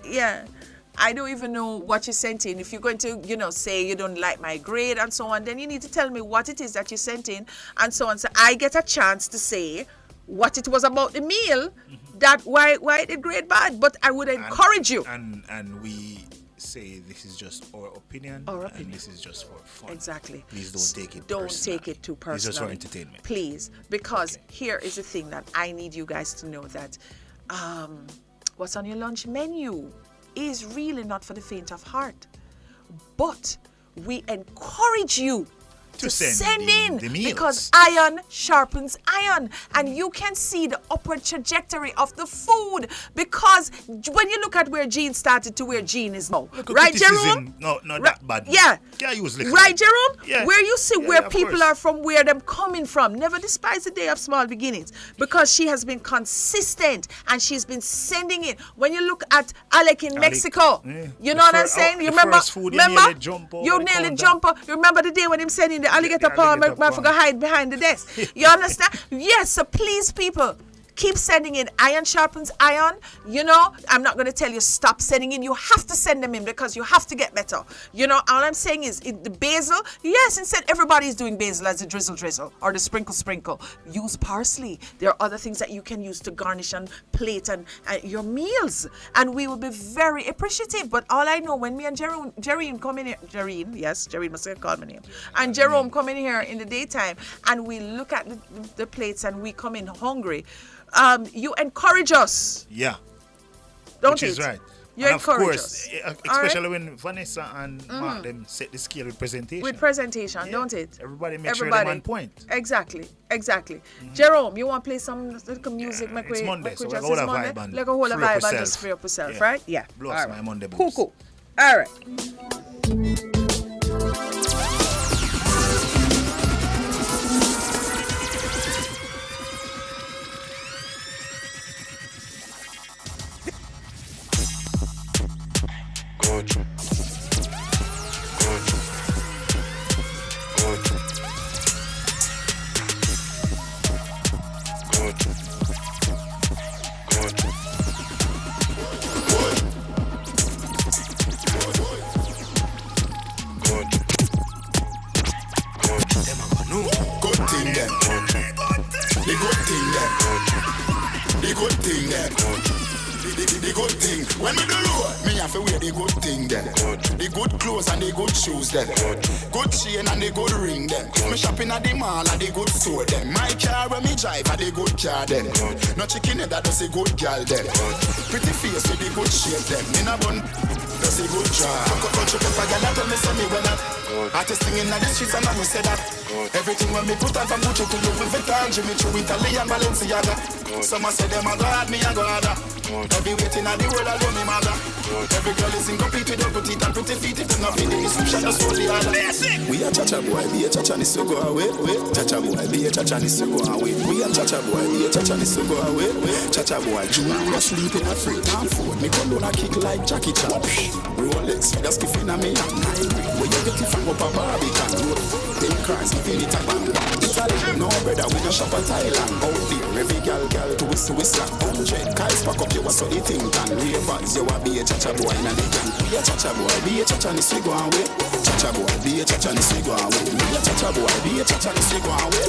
Yeah. I don't even know what you sent in. If you're going to, say you don't like my grade and so on, then you need to tell me what it is that you sent in and so on. So I get a chance to say what it was about the meal, that why it did grade bad. But I would encourage you. And we say this is just our opinion. And this is just for fun. Exactly. Please don't take it take it too personal. It's just for entertainment. Please. Because here is the thing that I need you guys to know that what's on your lunch menu is really not for the faint of heart. But we encourage you to send in the meals. Because iron sharpens iron, and you can see the upward trajectory of the food because when you look at where Gene started to where Gene is now, right, Jerome? No, not that bad. Yeah, right, Jerome. Yeah. Where you see where people course. are from, where them coming from. Never despise the day of small beginnings, because she has been consistent and she's been sending it. When you look at Alec in Mexico, you know what I'm saying? You remember? You nearly jump up. You remember the day when him sending the alligator palm, I forgot hide behind the desk. You understand? Yes, so please, people, Keep sending in. Iron sharpens iron. You know, I'm not going to tell you stop sending in. You have to send them in because you have to get better. You know, all I'm saying is the basil. Yes, instead everybody's doing basil as a drizzle or the sprinkle. Use parsley. There are other things that you can use to garnish and plate and your meals. And we will be very appreciative. But all I know, when me and Jerrine come in here, Jerrine must have called my name. And Jerome come in here in the daytime and we look at the plates and we come in hungry. You encourage us. Yeah. Don't Which is it? right. You and encourage of course, us. especially when Vanessa and Mark them set the scale with presentation. With presentation, don't it? Everybody make sure they're on point. Exactly. Jerome, you want to play some little music? It's Monday, so just like a whole Monday? vibe and like a whole free up vibe and yourself. just free up yourself, Yeah. right? Yeah. Blow All up right. my Monday blues. Cool. All right. The good thing. When we do low, me have to wear the good thing then. The good clothes and the good shoes then. Good chain and the good ring then. Me shopping at the mall and the good store then. My car when me drive and the good car then. No chicken head that does a good girl then. Pretty face with the good shape then. Me na bun does a good job. Country pepper girl that tell me say me well that. Artist singing at the streets and I me say that. Everything when me put on from Gucci to Louis Vuitton, Jimmy Choo, Italian, Balenciaga. Some say them a god, me a god. Every waiting at the world alone me mother. Every girl is incomplete with her good teeth and pretty feet. It's not feeding the description, just for the other. We a cha-cha boy, be a cha-cha needs to go away. Cha-cha boy, be a cha-cha needs to go away. We a cha-cha boy, be a cha-cha needs to go away. Cha-cha boy, Junior sleeping a free time food. Me come down a kick like Jackie Chan. Rolex, just skiffing a me and where you get it from up a Barbican road. Them cars giving it a bang bang. Italy, no brother, we no shop at Thailand. Out there, every girl twist like 100. Guys pack up your so the thing can. Ravens, you a be a cha-cha boy in a the gang. Be a cha-cha boy, be a cha-cha needs to go away. Cha-cha boy, be a cha-cha needs to go away. Be a cha-cha boy, be a cha-cha needs to go away.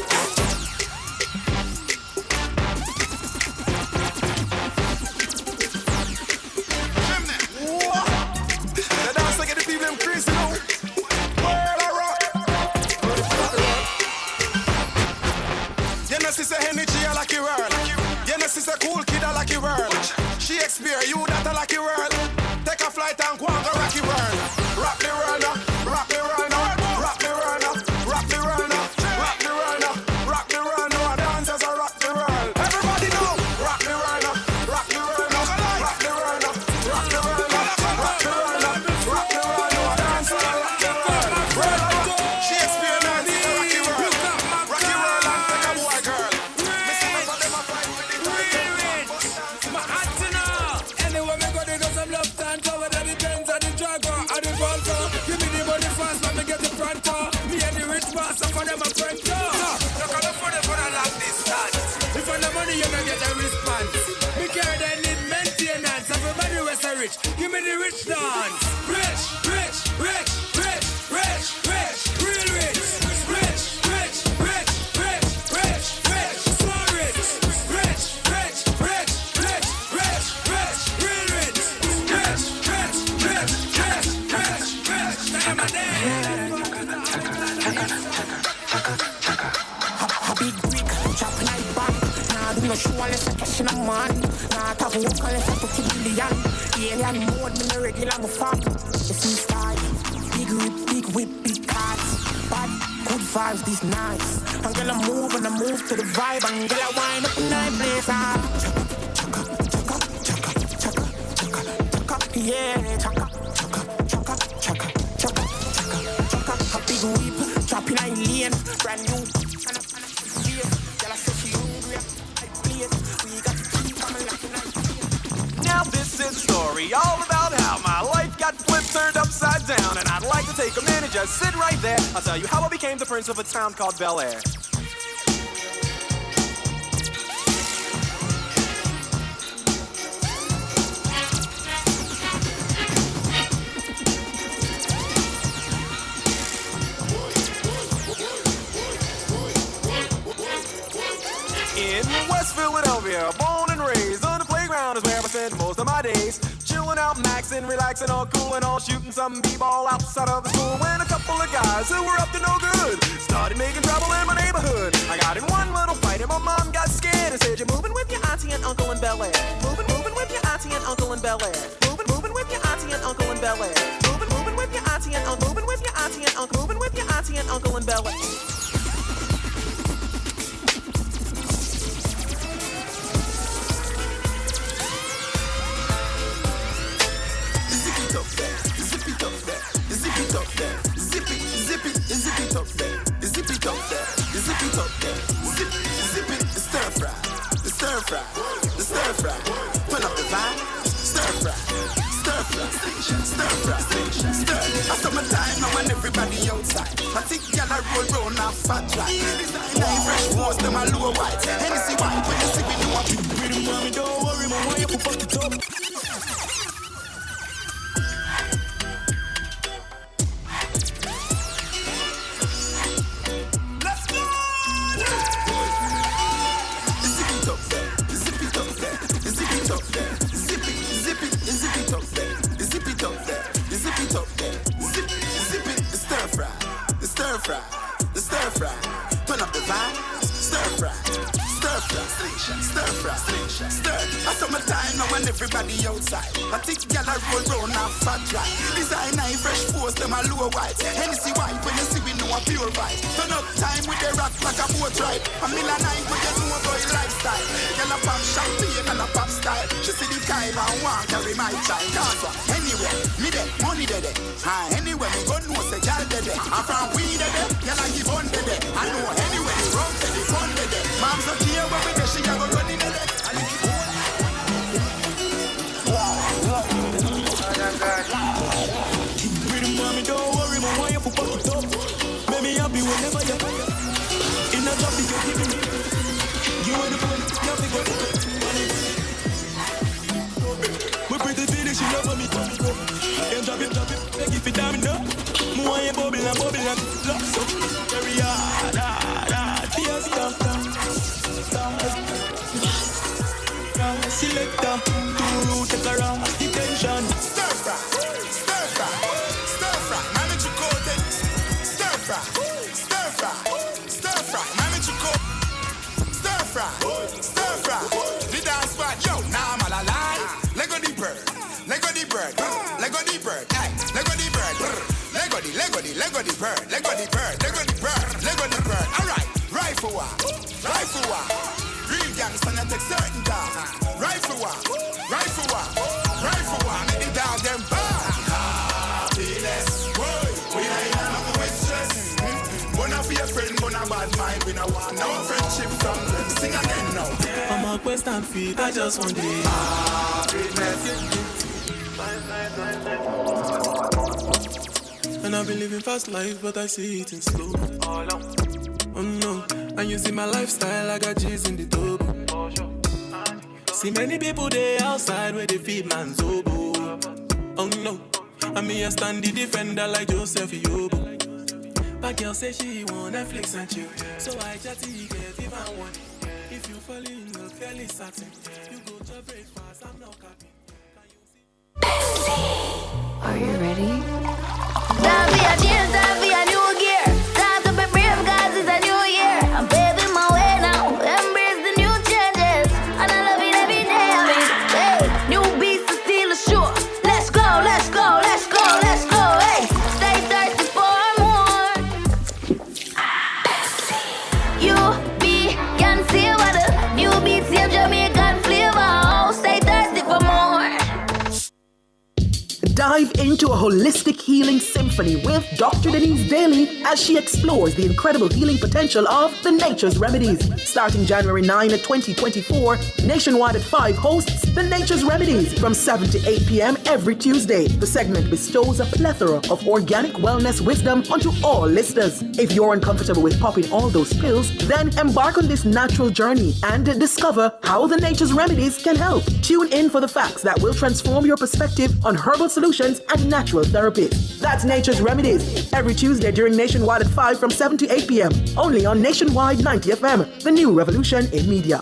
Sister cool kid I like you world. Shakespeare, you that I like you world. Take a flight and go and go rock you world. Rock the world now, rock the world now, rock the world now, rock the world now, rock the world now, rock the world now. Dancers are rock the world. Everybody know, rock the world now, rock the world now, rock the world now, rock the world now, rock the world now, rock the world now. Dancers are rock the world. Shakespeare now, rock the world, rock the world and take a boy girl. Rich. Give me the rich dance. Rich, rich, rich, rich, rich, rich, real rich. Rich, rich, rich, rich, rich, rich, so rich. Rich, rich, rich, rich, rich, rich, real rich. Rich, rich, rich, rich, rich, rich. I'm a big brick, chop like bank. Nah, do no show unless I cash in a man. Nah, talk work unless I put $2 billion. Alien mode, me no regular, me fuck. You see sky, big whip, big cars. Bad, good vibes, this nice. And girl, I move and I move to the vibe. And girl, I wind up in that place. Chaka, chaka, chaka, chaka, chaka, yeah, chaka, chaka, chaka, chaka, chaka, chaka, chaka. A big whip, drop in a lane, brand new. And I see it, girl, I say she hungry. I play it, we got to keep coming like a night. Now this is a story all about how my life got flipped, turned upside down. And I'd like to take a minute, just sit right there. I'll tell you how I became the prince of a town called Bel Air. is Philadelphia, born and raised on the playground is where I spend most of my days. Chilling out, maxing, relaxing, all cool and all, shooting some b-ball outside of the school. When a couple of guys who were up to no good started making trouble in my neighborhood. I got in one little fight and my mom got scared and said, "You're moving with your auntie and uncle in Bel Air. Moving with your auntie and uncle in Bel Air. Moving with your auntie and uncle in Bel Air. Moving with your auntie and uncle. Moving with your auntie and uncle. Moving with your auntie and uncle in Bel Air." Turn up the vibe, stir fry. I summertime now and everybody outside. I think y'all roll round and fat dry. Designer fresh force, them a low white. Hennessy white, when you see me, you want to pretty mommy, don't worry, my wife will fuck it up. The stir fry, turn up the vibe, stir fry, stir. I summertime now and everybody outside. I think y'all roll round and fat dry. Designer fresh force, them a low white. Hennessy white, when you see we know a pure white. Turn up time with the rock like a boat ride. A million night when you know about your lifestyle. Y'all a pop champagne and a pop style. She see the Kyle and want carry my child. Can't anywhere, me there, money there. Anywhere me go know say y'all there. I'm from we there, y'all a give on there. I know anywhere the wrong there, the fun there. Mom's not here when we there, she a go running there. Pretty mommy, don't worry, my wife will fuck it up. Make me happy whenever you're in a job, you're giving me. You and the phone, you have to go. We pretty feeling, she love me. And drop it, make it fit down, no. More and bubble and lock so. Carry on, tears down. Selector, two take her off detention. Stir fry, manage your coat. Stir fry, manage your coat. Stir fry, the dance spot, yo, now I'm all alive. Lego the bird, hey, Lego the bird, alright, rifle war, real gangsta not take certain down. Rifle war, make the down them burn. Happiness, boy, we ain't enough with stress. Gonna be a friend, gonna bad mind, we don't want no friendship from them. Sing again now. I'm a quest and feet, I just want the happiness. And I've been living fast life, but I see it in slow. Oh no, and you see my lifestyle, I got G's in the tub. See many people there outside where they feed man's oboe. Oh no, and me a stand the defender like Joseph Yobo. But girl say she want Netflix and chill, so I chatty get even one. If you fall in love, fairly certain, you go to breakfast, I'm not capping. Are you ready? Time for a change, time for a new gear. Time to be brave, cause it's a new year. I'm paving my way now, embrace the new changes. And I love it every day. I mean, hey, new beats are still sure. Let's go, let's go, let's go, let's go. Hey, stay thirsty for more. You be can see what the new beats in Jamaican flavor. Oh, stay thirsty for more. Dive into a holistic healing symphony with Dr. Denise Daly as she explores the incredible healing potential of the Nature's Remedies. Starting January 9, 2024, Nationwide at 5 hosts the Nature's Remedies from 7 to 8 p.m. every Tuesday. The segment bestows a plethora of organic wellness wisdom onto all listeners. If you're uncomfortable with popping all those pills, then embark on this natural journey and discover how the Nature's Remedies can help. Tune in for the facts that will transform your perspective on herbal solutions and natural therapies. That's Nature's Remedies, every Tuesday during Nationwide at 5 from 7 to 8 p.m. Only on Nationwide 90 FM, the new revolution in media.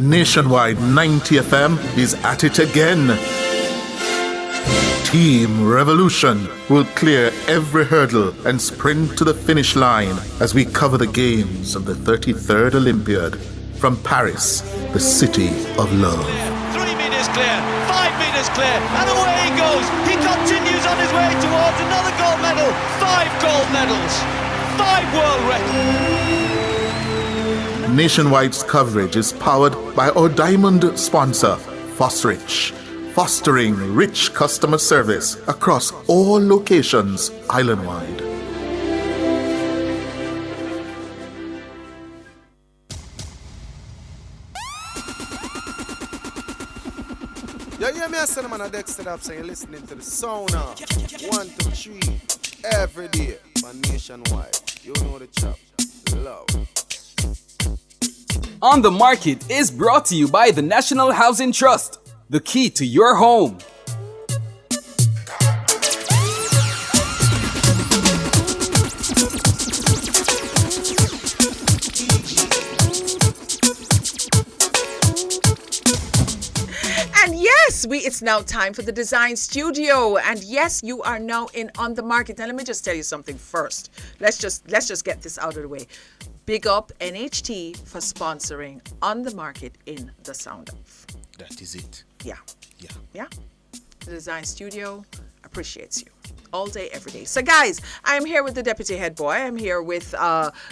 Nationwide 90 FM is at it again. Team Revolution will clear every hurdle and sprint to the finish line as we cover the games of the 33rd Olympiad from Paris, the city of love. 3 meters clear, 5 meters clear, and away he goes. He continues on his way towards another gold medal. 5 gold medals, 5 world records. Nationwide's coverage is powered by our diamond sponsor, Fosrich, fostering rich customer service across all locations island-wide. You hear me, I said, man, I Dexter up saying, listening to the sound of 1 to 3 every day, but nationwide. You know the chop. Love. On the Market is brought to you by the National Housing Trust, the key to your home. And yes, it's now time for the Design Studio. And yes, you are now in On the Market. Now let me just tell you something first. Let's just get this out of the way. Big up NHT for sponsoring On the Market in the Sound of. That is it. Yeah. The Design Studio appreciates you all day, every day. So guys, I am here with the deputy head boy. I'm here with,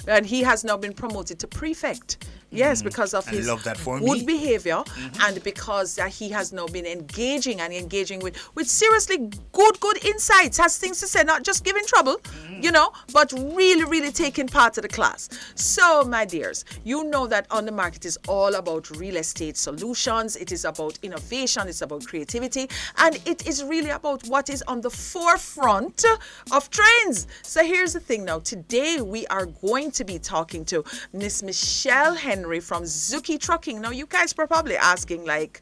and he has now been promoted to prefect. Yes, because of his good behavior and because he has now been engaging with seriously good insights, has things to say, not just giving trouble, but really taking part of the class. So, my dears, you know that On the Market is all about real estate solutions. It is about innovation. It's about creativity. And it is really about what is on the forefront of trends. So here's the thing now. Today, we are going to be talking to Miss Michelle Henry from Zuki Trucking. Now, you guys are probably asking, like,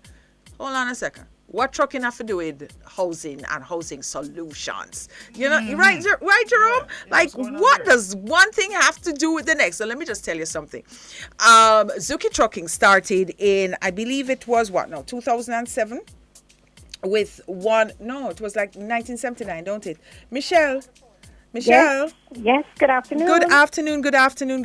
hold on a second. What trucking have to do with housing and housing solutions? Right, Jerome? Like, what does one thing have to do with the next? So let me just tell you something. Zuki Trucking started in, I believe it was 2007? It was like 1979, don't it? Michelle? Yes, good afternoon. Good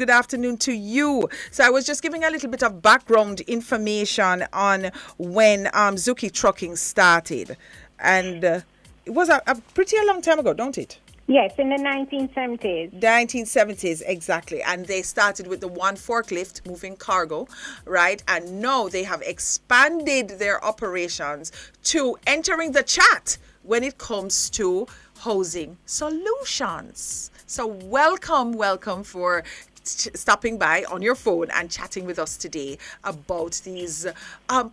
afternoon to you. So I was just giving a little bit of background information on when Zuki Trucking started. And it was a pretty long time ago, don't it? Yes, in the 1970s. The 1970s, exactly. And they started with the one forklift moving cargo, right? And now they have expanded their operations to entering the chat when it comes to housing solutions. So welcome for stopping by on your phone and chatting with us today about these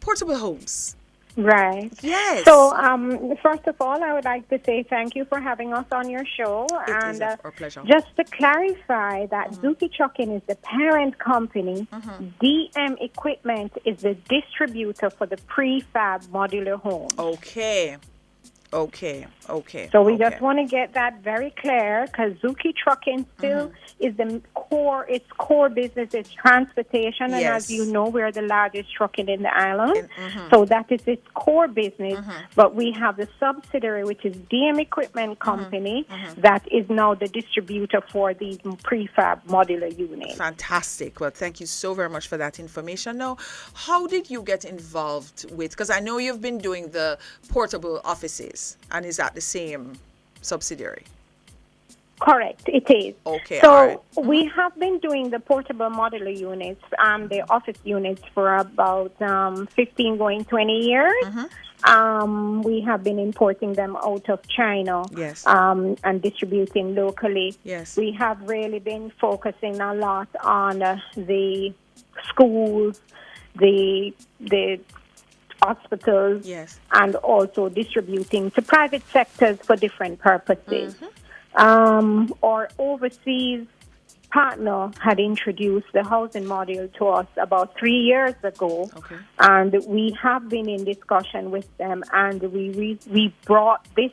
portable homes. Right. Yes. So, first of all, I would like to say thank you for having us on your show. It is our pleasure. Just to clarify that Zuki Trucking is the parent company. DM Equipment is the distributor for the prefab modular home. Okay. So we just want to get that very clear because Zuki Trucking still is the core business is transportation. And as you know, we're the largest trucking in the island. So that is its core business. But we have the subsidiary, which is DM Equipment Company, that is now the distributor for these prefab modular units. Fantastic. Well, thank you so very much for that information. Now, how did you get involved with, because I know you've been doing the portable offices. And is that the same subsidiary? Correct, it is. Okay, so we have been doing the portable modular units, the office units for about 15 going 20 years. We have been importing them out of China and distributing locally. Yes. We have really been focusing a lot on the schools, the hospitals, and also distributing to private sectors for different purposes. Our overseas partner had introduced the housing module to us about 3 years ago, and we have been in discussion with them, and we brought this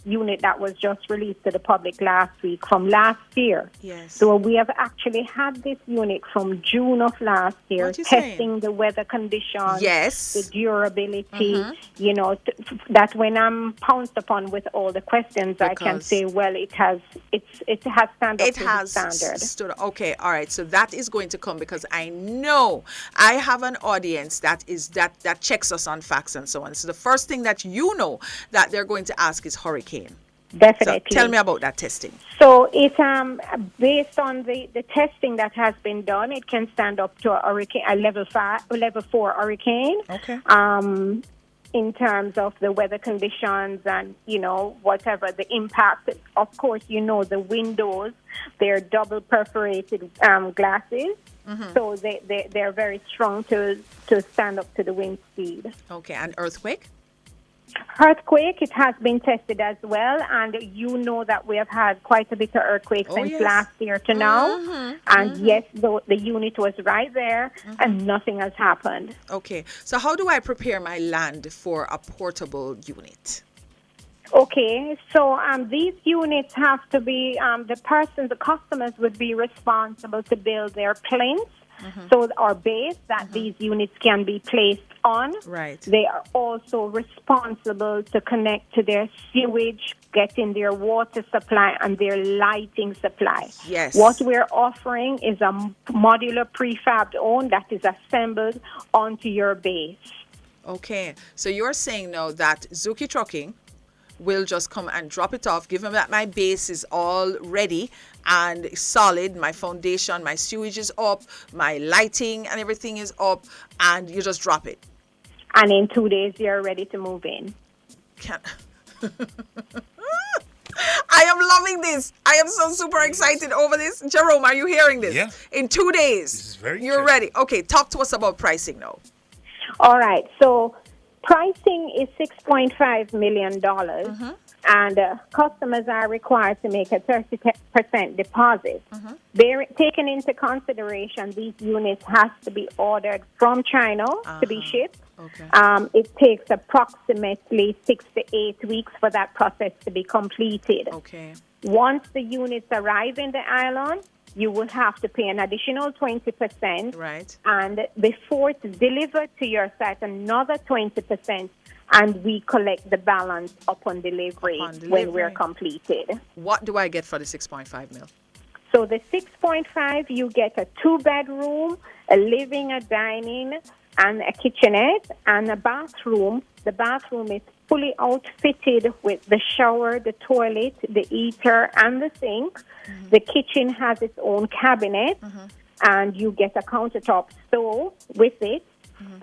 unit that was just released to the public last week from last year. Yes. So we have actually had this unit from June of last year, What you testing saying? the weather conditions, Yes. the durability. You know, that when I'm pounced upon with all the questions, I can Because- say, well, it has stand up It to has the standard. stood. Okay, all right. So that is going to come because I know I have an audience that checks us on facts and so on. So the first thing that you know that they're going to ask is hurricane. Definitely. So tell me about that testing. So it based on the testing that has been done, it can stand up to a level 4 hurricane. Okay. In terms of the weather conditions and, you know, whatever the impact. Of course, you know, the windows, they're double perforated glasses. So they're very strong to stand up to the wind speed. Okay, and earthquake? Earthquake, it has been tested as well, and you know that we have had quite a bit of earthquakes since yes. last year to now. And yes, the unit was right there, and nothing has happened. Okay, so how do I prepare my land for a portable unit? Okay, so these units have to be, the customers would be responsible to build their plinths, so our base that these units can be placed on. Right. They are also responsible to connect to their sewage, getting their water supply and their lighting supply. Yes. What we're offering is a modular prefab home that is assembled onto your base. Okay, so you're saying now that Zuki Trucking will just come and drop it off, given that my base is all ready and solid, my foundation, my sewage is up, my lighting and everything is up, and you just drop it. And in 2 days, you're ready to move in. I am loving this. I am so super excited over this. Jerome, are you hearing this? Yeah. In 2 days, This is very you're ready. Okay, talk to us about pricing now. All right, so pricing is $6.5 million, and customers are required to make a 30% deposit. Taking into consideration, these units have to be ordered from China to be shipped. Okay. It takes approximately 6 to 8 weeks for that process to be completed. Okay. Once the units arrive in the island, you will have to pay an additional 20%. Right. And before it's delivered to your site, another 20%, and we collect the balance upon delivery, when we're completed. What do I get for the 6.5 mil? So the 6.5, you get a 2-bedroom, a living, a dining, and a kitchenette, and a bathroom. The bathroom is fully outfitted with the shower, the toilet, the heater, and the sink. The kitchen has its own cabinet, and you get a countertop stove with it.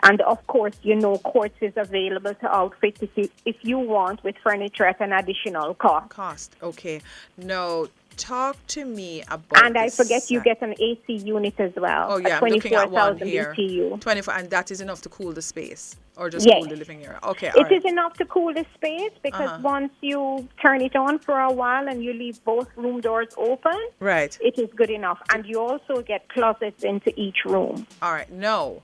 And of course, you know, quartz is available to outfit if you want with furniture at an additional cost. Okay. Now, talk to me about. And I forget you get an AC unit as well. Oh yeah, a I'm looking at one 24,000 here. BTU. 24, and that is enough to cool the space, or just Yes. cool the living area. Okay, It all right. is enough to cool the space because once you turn it on for a while and you leave both room doors open, Right. it is good enough. And you also get closets into each room. All right. No.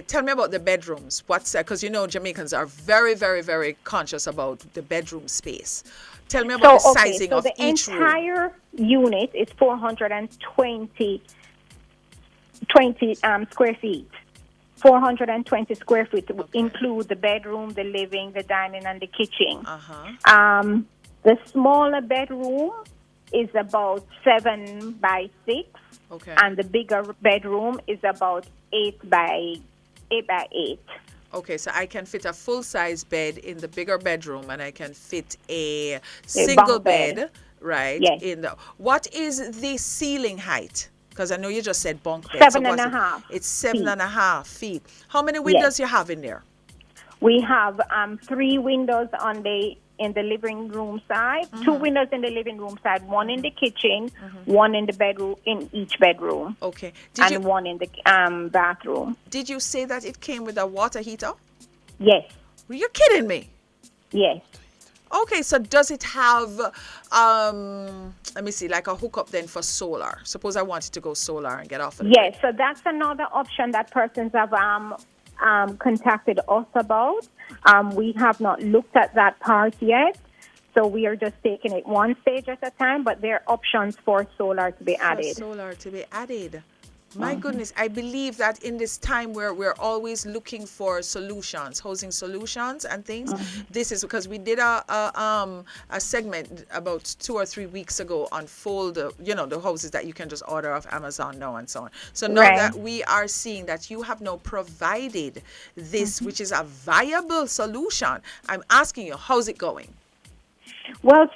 Tell me about the bedrooms. What's that? Because you know Jamaicans are very, very, very conscious about the bedroom space. Tell me about the sizing of the each room. entire unit is 420 square feet. 420 square feet to include the bedroom, the living, the dining, and the kitchen. The smaller bedroom is about 7 by 6. Okay. And the bigger bedroom is about 8 by 8. Okay, so I can fit a full-size bed in the bigger bedroom, and I can fit a bunk single bed. bed, right? Yes. In the what is the ceiling height? Because I know you just said bunk bed. 7.5 It's 7.5 feet. How many windows you have in there? We have 3 windows in the living room side, 2 windows in the living room side, 1 in the kitchen, 1 in the bedroom, in each bedroom. Okay. And 1 in the bathroom. Did you say that it came with a water heater? Yes. Are you kidding me? Yes. Okay, so does it have, let me see, like a hookup then for solar? Suppose I wanted to go solar and get off of it. Yes, so that's another option that persons have contacted us about. We have not looked at that part yet. So we are just taking it one stage at a time, but there are options for solar to be added. Solar to be added. My goodness, I believe that in this time where we're always looking for solutions, housing solutions and things, this is because we did a segment about 2 or 3 weeks ago on the houses that you can just order off Amazon now and so on. So now that we are seeing that you have now provided this, which is a viable solution, I'm asking you, how's it going? Well,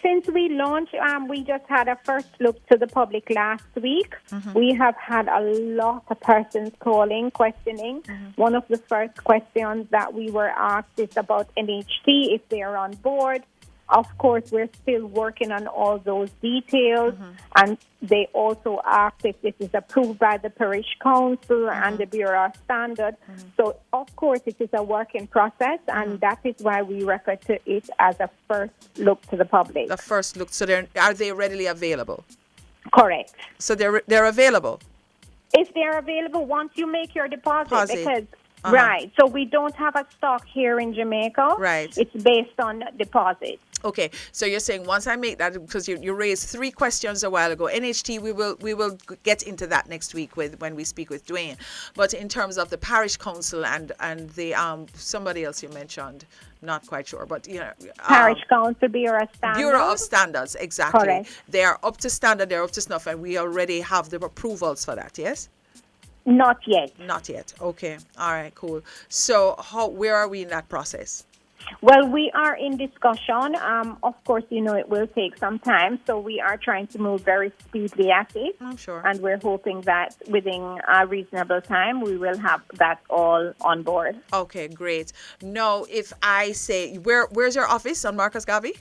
since we launched, we just had a first look to the public last week. We have had a lot of persons calling, questioning. One of the first questions that we were asked is about NHT, if they are on board. Of course, we're still working on all those details. And they also asked if this is approved by the Parish Council and the Bureau of Standards. So, of course, it is a working process, and that is why we refer to it as a first look to the public. The first look. So are they readily available? Correct. So they're available? If they're available, once you make your deposit. Because right. So we don't have a stock here in Jamaica. Right. It's based on deposit. Okay, so you're saying once I make that, because you raised 3 questions a while ago, NHT, we will get into that next week when we speak with Dwayne. But in terms of the Parish Council and the somebody else you mentioned, not quite sure, but Parish Council, Bureau of Standards. Bureau of Standards, exactly. Correct. They are up to standard, they're up to snuff, and we already have the approvals for that, yes? Not yet. Not yet. Okay. All right, cool. So where are we in that process? Well, we are in discussion. Of course, it will take some time, so we are trying to move very speedily at it. I'm sure. And we're hoping that within a reasonable time, we will have that all on board. Okay, great. Now, if I say, where's your office on Marcus Garvey?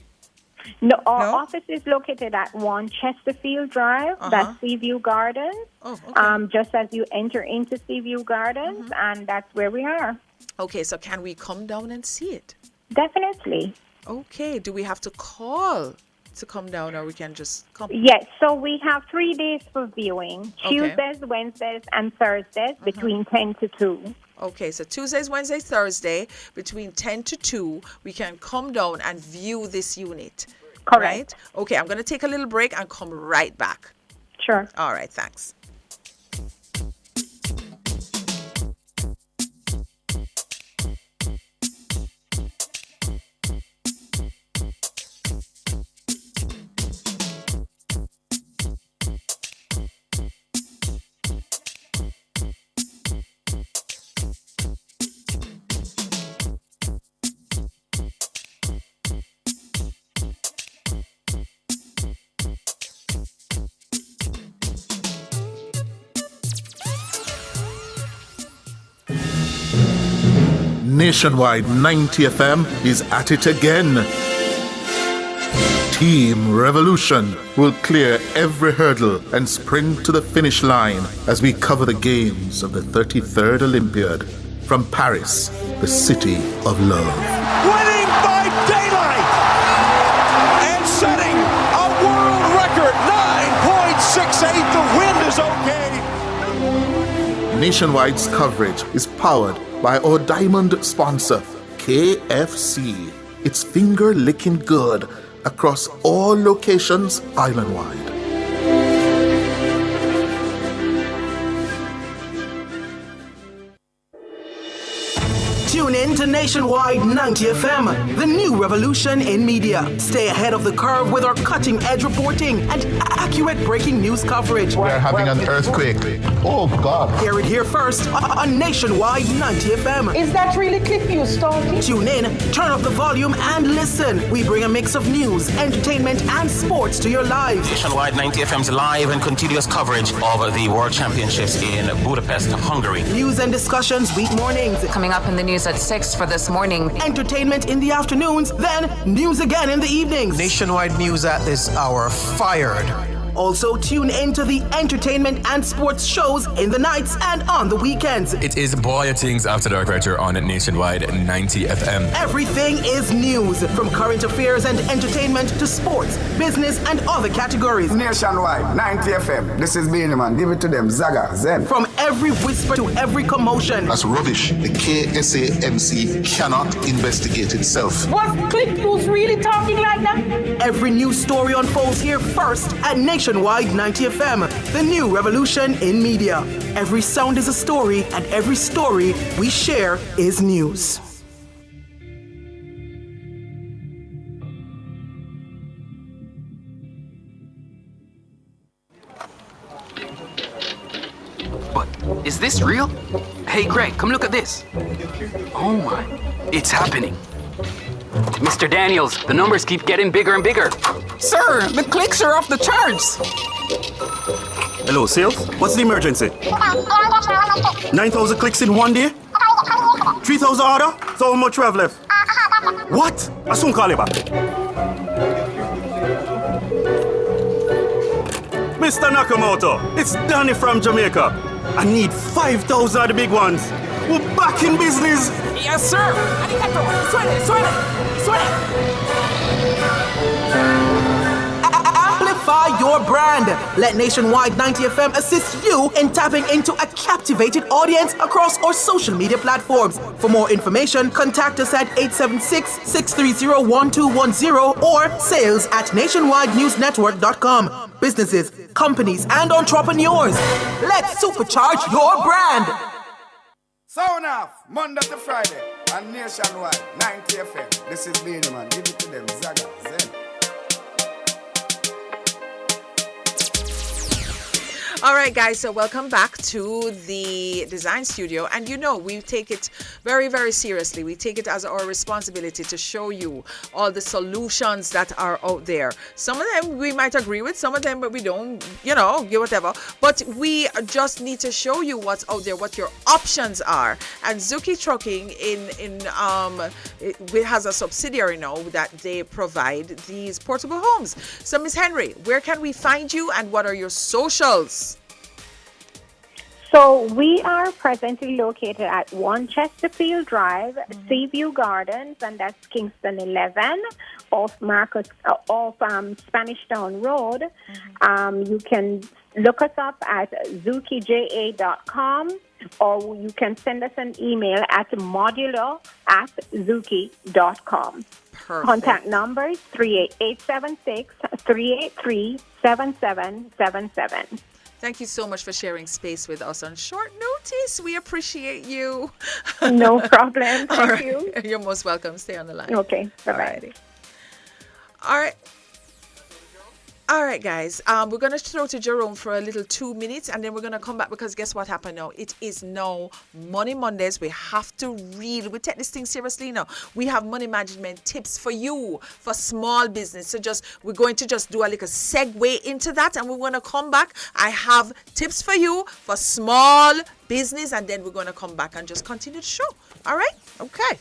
No, our office is located at 1 Chesterfield Drive. That's Seaview Gardens. Oh, okay. Just as you enter into Seaview Gardens, and that's where we are. Okay, so can we come down and see it? Definitely. Okay, do we have to call to come down, or we can just come? Yes, so we have 3 days for viewing, Tuesdays, Wednesdays, and Thursdays between 10 to 2. Okay, so Tuesdays, Wednesdays, Thursday, between 10 to 2, we can come down and view this unit. Correct. Right? Okay, I'm going to take a little break and come right back. Sure. All right, thanks. Nationwide 90 FM is at it again. Team Revolution will clear every hurdle and sprint to the finish line as we cover the games of the 33rd Olympiad from Paris, the city of love. Winning by daylight and setting a world record, 9.68. The wind is okay. Nationwide's coverage is powered by our diamond sponsor, KFC. It's finger-licking good across all locations island-wide. Tune in to Nationwide 90 FM, the new revolution in media. Stay ahead of the curve with our cutting-edge reporting and accurate breaking news coverage. We're having an earthquake. Oh, God. Hear it here first on Nationwide 90 FM. Is that really clip you, Stalky? Tune in, turn up the volume, and listen. We bring a mix of news, entertainment, and sports to your lives. Nationwide 90 FM's live and continuous coverage of the World Championships in Budapest, Hungary. News and discussions week mornings. Coming up in the news at 6 for this morning. Entertainment in the afternoons, then news again in the evenings. Nationwide news at this hour, fired. Also, tune in to the entertainment and sports shows in the nights and on the weekends. It is Boy Things After Dark right here on Nationwide 90 FM. Everything is news, from current affairs and entertainment to sports, business, and other categories. Nationwide 90 FM. This is Beanie Man. Give it to them. Zaga, Zen. From every whisper to every commotion. That's rubbish. The KSAMC cannot investigate itself. Was Click News really talking like Every news story unfolds here first at Nationwide 90 FM, the new revolution in media. Every sound is a story, and every story we share is news. But is this real? Hey, Greg, come look at this. Oh my, it's happening. Mr. Daniels, the numbers keep getting bigger and bigger. Sir, the clicks are off the charts. Hello, sales? What's the emergency? 9,000 clicks in one day? 3,000 order? So how much we have left? What? I'll soon call you back. Mr. Nakamoto, it's Danny from Jamaica. I need 5,000 of the big ones. We're back in business. Yes, sir. Arigato. Suene. Amplify your brand. Let Nationwide 90 FM assist you in tapping into a captivated audience across our social media platforms. For more information, contact us at 876-630-1210 or sales@nationwidenewsnetwork.com. Businesses, companies, and entrepreneurs, let's supercharge your brand. Sound off, Monday to Friday, and Nationwide 90 FM. This is Beanie Man. Give it to them, Zaga, Zen. All right, guys, so welcome back to the design studio. And you know, we take it very, very seriously. We take it as our responsibility to show you all the solutions that are out there. Some of them we might agree with, some of them but we don't, whatever. But we just need to show you what's out there, what your options are. And Zuki Trucking it has a subsidiary now that they provide these portable homes. So, Miss Henry, where can we find you and what are your socials? So we are presently located at 1 Chesterfield Drive, Seaview Gardens, and that's Kingston 11 off Spanish Town Road. You can look us up at zukija.com, or you can send us an email at modulo@zuki.com. Perfect. Contact number is 387-383-7777. Thank you so much for sharing space with us on short notice. We appreciate you. No problem. Thank you. You're most welcome. Stay on the line. Okay. Bye-bye. All right. All right, guys. We're going to throw to Jerome for a little 2 minutes, and then we're going to come back because guess what happened now? It is now Money Mondays. We have to we take this thing seriously now. We have money management tips for you, for small business. So we're going to just do a little segue into that, and we're going to come back. I have tips for you for small business, and then we're going to come back and just continue the show. All right? Okay.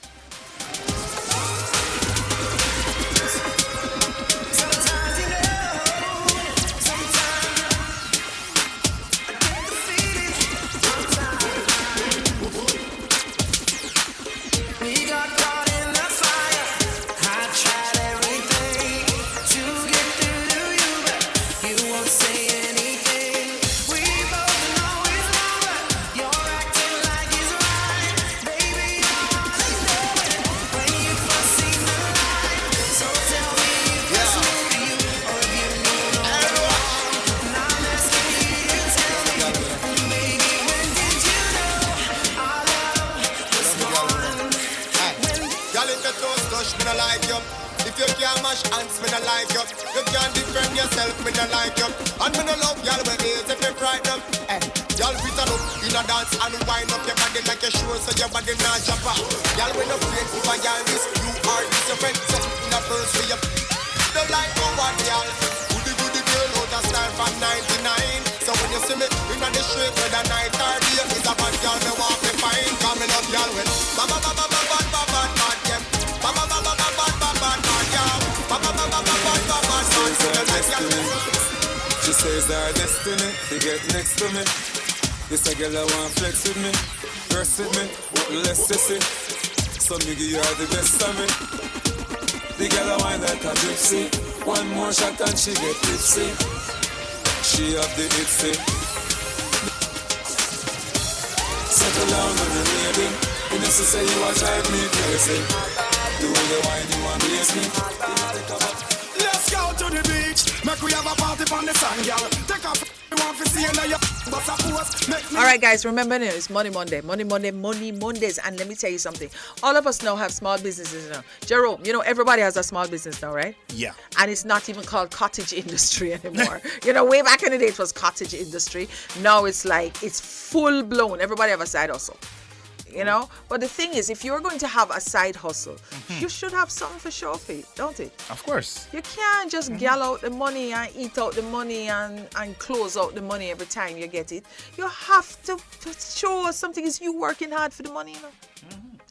If you can't mash hands, me no like you. You can't defend yourself, me no like you. And me no love y'all when ears if you frighten them. Y'all fit up in a dance and wind up your body like a show so your body not jump up. Y'all when no friend if I y'all this, you are this your friend. So in a first for you. Don't like no one y'all. Goody girl out of style from 99. So when you see me in the street with a night or day, it's a bad girl me walk me fine. Coming up y'all with bad yeah. She says our destiny to get next to me. This a girl I want flex with me, verse with me, less sissy. So nigga you are the best of me. The girl I want like a gypsy. One more shot and she get tipsy. She have the itsy. Settle down on the lady. You know she say you a drive me crazy. The way you whine you want to me. All right, guys, remember now, it's Money Monday. Money Mondays. And let me tell you something. All of us now have small businesses now. Jerome, you know, everybody has a small business now, right? Yeah. And it's not even called cottage industry anymore. You know, way back in the day, it was cottage industry. Now it's like, it's full blown. Everybody have a side hustle. You know, but the thing is, if you're going to have a side hustle, you should have something for show for it, don't it? Of course. You can't just gal out the money and eat out the money and close out the money every time you get it. You have to show us something. Is you working hard for the money, you know?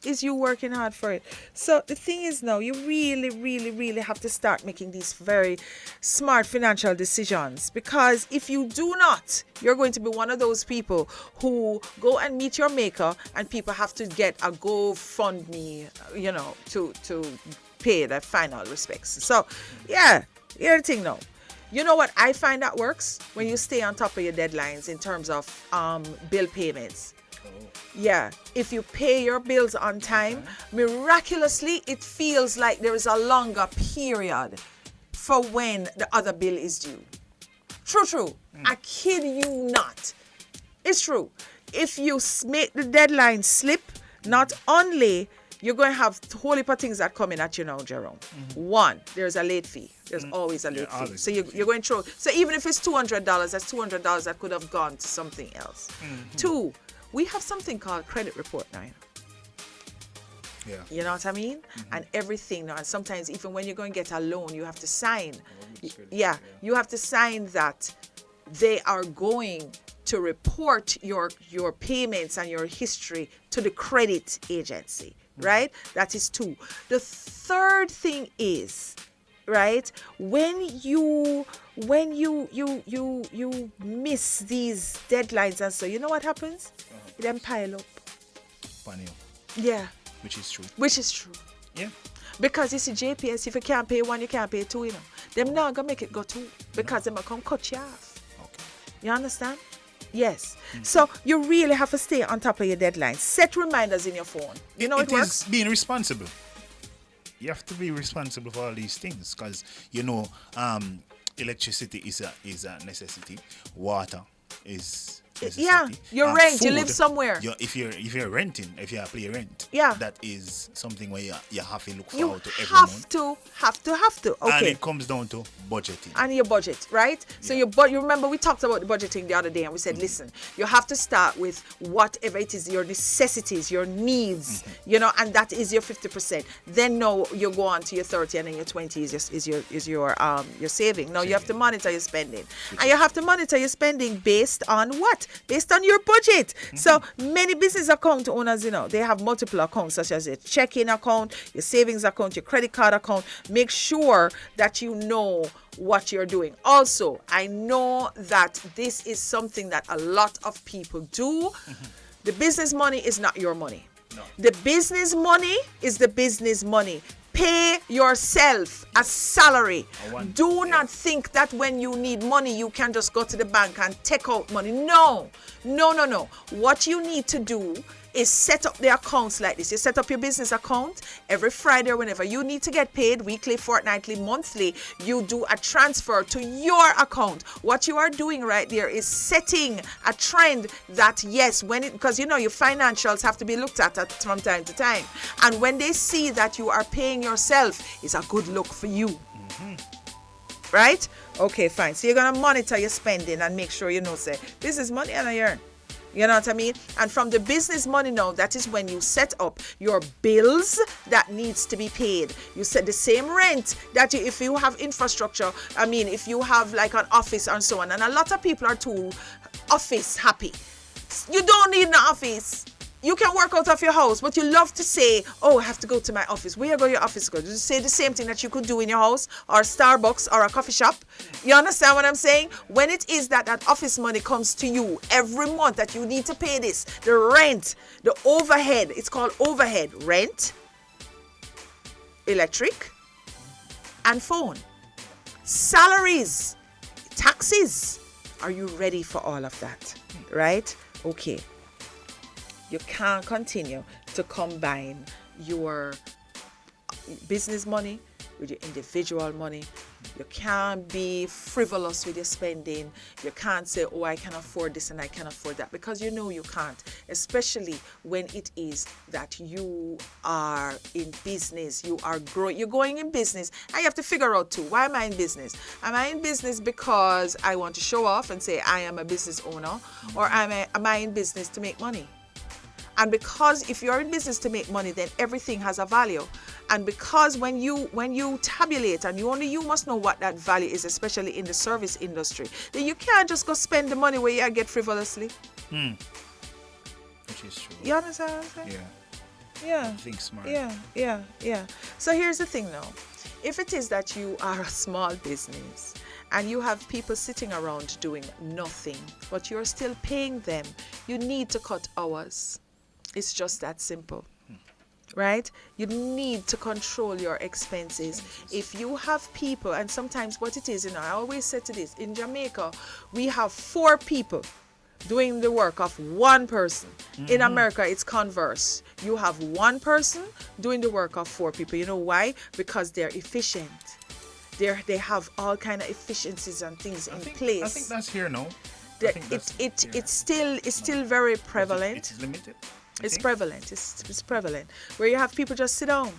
Is you working hard for it? So the thing is now, you really have to start making these very smart financial decisions, because if you do not, you're going to be one of those people who go and meet your maker and people have to get a GoFundMe, you know, to pay their final respects. So yeah, here's the thing now. You know what I find that works? When you stay on top of your deadlines in terms of bill payments. Yeah, if you pay your bills on time, miraculously, it feels like there is a longer period for when the other bill is due. True. I kid you not. It's true. If you make the deadline slip, not only you're going to have a whole heap of things that come in at you now, Jerome. One, there's a late fee. There's always a late fee. So you're going through. So even if it's $200, that's $200 that could have gone to something else. Two, we have something called credit report now. Yeah. You know what I mean? And everything now. And sometimes even when you're going to get a loan, you have to sign. Yeah, you have to sign that they are going to report your payments and your history to the credit agency, right? That is two. The third thing is, right, when you miss these deadlines and so, you know what happens? It then pile up. Yeah. Which is true. Yeah. Because you see, JPS, if you can't pay one, you can't pay two, you know. Them not gonna make it go two, because them will come cut you off. Okay. You understand? Yes. So you really have to stay on top of your deadlines. Set reminders in your phone. You know it works? It is being responsible. You have to be responsible for all these things, because you know, electricity is a necessity. Water is necessity. Yeah, your rent. Food, you live somewhere. If you're renting, if you pay rent, yeah, that is something where you have to look you forward to every month. have to. Okay. And it comes down to budgeting. And your budget, right? So you remember we talked about the budgeting the other day, and we said, listen, you have to start with whatever it is, your necessities, your needs, you know, and that is your 50%. Then no, you go on to your 30, and then your 20 is your saving. Now you have to monitor your spending, and you have to monitor your spending based on what? Based on your budget. So many business account owners, you know, they have multiple accounts, such as your checking account, your savings account, your credit card account. Make sure that you know what you're doing. Also, I know that this is something that a lot of people do. The business money is not your money. No. The business money is the business money. Pay yourself a salary. Do not think that when you need money, you can just go to the bank and take out money. No. What you need to do is set up the accounts like this. You set up your business account every Friday or whenever you need to get paid, weekly, fortnightly, monthly. You do a transfer to your account. What you are doing right there is setting a trend that, yes, because you know your financials have to be looked at from time to time. And when they see that you are paying yourself, it's a good look for you. Right? Okay, fine. So you're going to monitor your spending and make sure you know, say, this is money and I earn. You know what I mean? And from the business money now, that is when you set up your bills that needs to be paid. You set the same rent that if you have infrastructure, I mean, if you have like an office and so on. And a lot of people are too office happy. You don't need an office. You can work out of your house, but you love to say, oh, I have to go to my office. Where you go your office go? Just say the same thing that you could do in your house or Starbucks or a coffee shop. You understand what I'm saying? When it is that office money comes to you every month that you need to pay this, the rent, the overhead, it's called overhead, rent, electric, and phone, salaries, taxes. Are you ready for all of that? Right? Okay. You can't continue to combine your business money, with your individual money. You can't be frivolous with your spending. You can't say, oh, I can afford this and I can afford that, because you know you can't, especially when it is that you are in business, you are growing, you're going in business, and you have to figure out too, why am I in business? Am I in business because I want to show off and say I am a business owner, or am I in business to make money? And because if you're in business to make money, then everything has a value. And because when you tabulate, and only you must know what that value is, especially in the service industry, then you can't just go spend the money where you get frivolously. Which is true. You understand what I'm saying? Yeah. Think smart. Yeah. So here's the thing now. If it is that you are a small business and you have people sitting around doing nothing, but you're still paying them, you need to cut hours. It's just that simple, right? You need to control your expenses. If you have people, and sometimes what it is, I always say to this, in Jamaica, we have 4 people doing the work of one person. In America, it's converse. You have one person doing the work of 4 people. You know why? Because they're efficient. They have all kind of efficiencies and things in place. I think that's here now. It's still very prevalent. It's limited. It's prevalent. It's prevalent. Where you have people just sit down.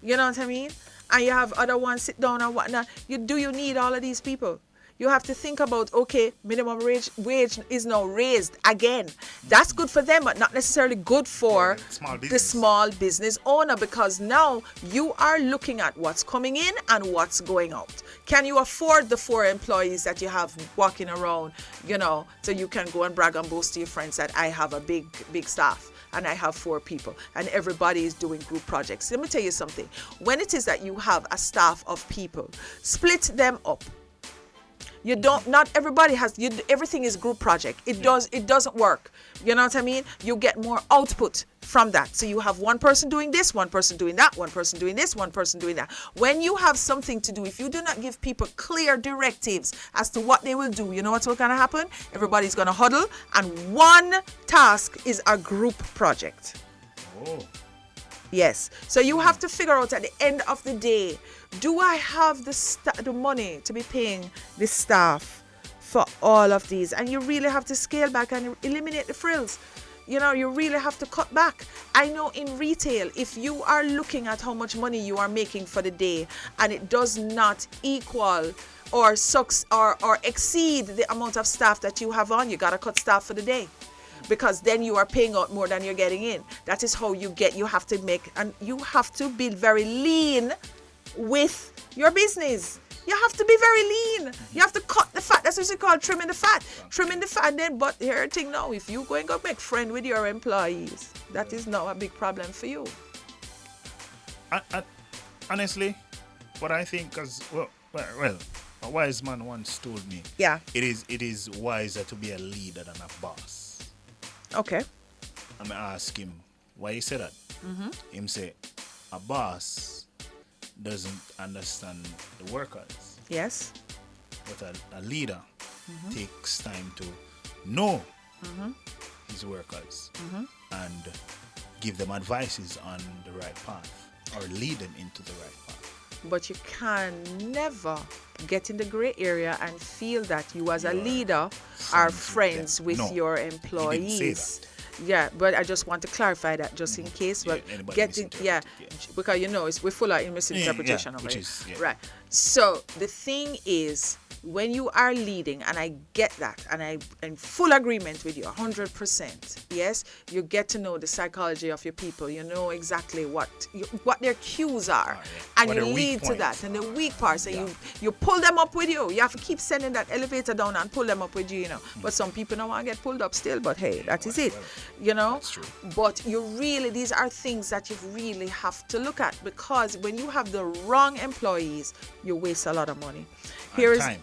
You know what I mean? And you have other ones sit down and whatnot. You need all of these people? You have to think about, okay, minimum wage is now raised again. That's good for them, but not necessarily good for the small business owner, because now you are looking at what's coming in and what's going out. Can you afford the 4 employees that you have walking around, so you can go and brag and boast to your friends that I have a big staff and I have 4 people and everybody is doing group projects? Let me tell you something. When it is that you have a staff of people, split them up. Not everybody has, everything is group project. It doesn't work. You know what I mean? You get more output from that. So you have one person doing this, one person doing that, one person doing this, one person doing that. When you have something to do, if you do not give people clear directives as to what they will do, you know what's going to happen? Everybody's going to huddle, and one task is a group project. Oh. Yes. So you have to figure out at the end of the day, do I have the money to be paying the staff for all of these? And you really have to scale back and eliminate the frills. You really have to cut back. I know in retail, if you are looking at how much money you are making for the day and it does not equal or exceed the amount of staff that you have on, you got to cut staff for the day. Because then you are paying out more than you're getting in. That is how you have to be very lean with your business. You have to be very lean. You have to cut the fat. That's what it's called, trimming the fat. Trimming the fat then, but here the thing now, if you're going to make friends with your employees, that is now a big problem for you. Honestly, what I think, because, well, a wise man once told me, it is wiser to be a leader than a boss. Okay. I'm going to ask him why he said that. Him say, a boss doesn't understand the workers. Yes. But a leader takes time to know his workers and give them advices on the right path, or lead them into the right path. But you can never get in the gray area and feel that you as a leader are friends with your employees. He didn't say that. Yeah, but I just want to clarify that just in case. But because we're full of misinterpretation over here. Right. So the thing is, when you are leading, and I get that, and I'm in full agreement with you 100%, yes, you get to know the psychology of your people. You know exactly what their cues are, and you lead to that, and the weak parts, and you pull them up with you. You have to keep sending that elevator down and pull them up with you, But some people don't want to get pulled up still, but hey, that is it, That's true. But these are things that you really have to look at, because when you have the wrong employees, you waste a lot of money. Time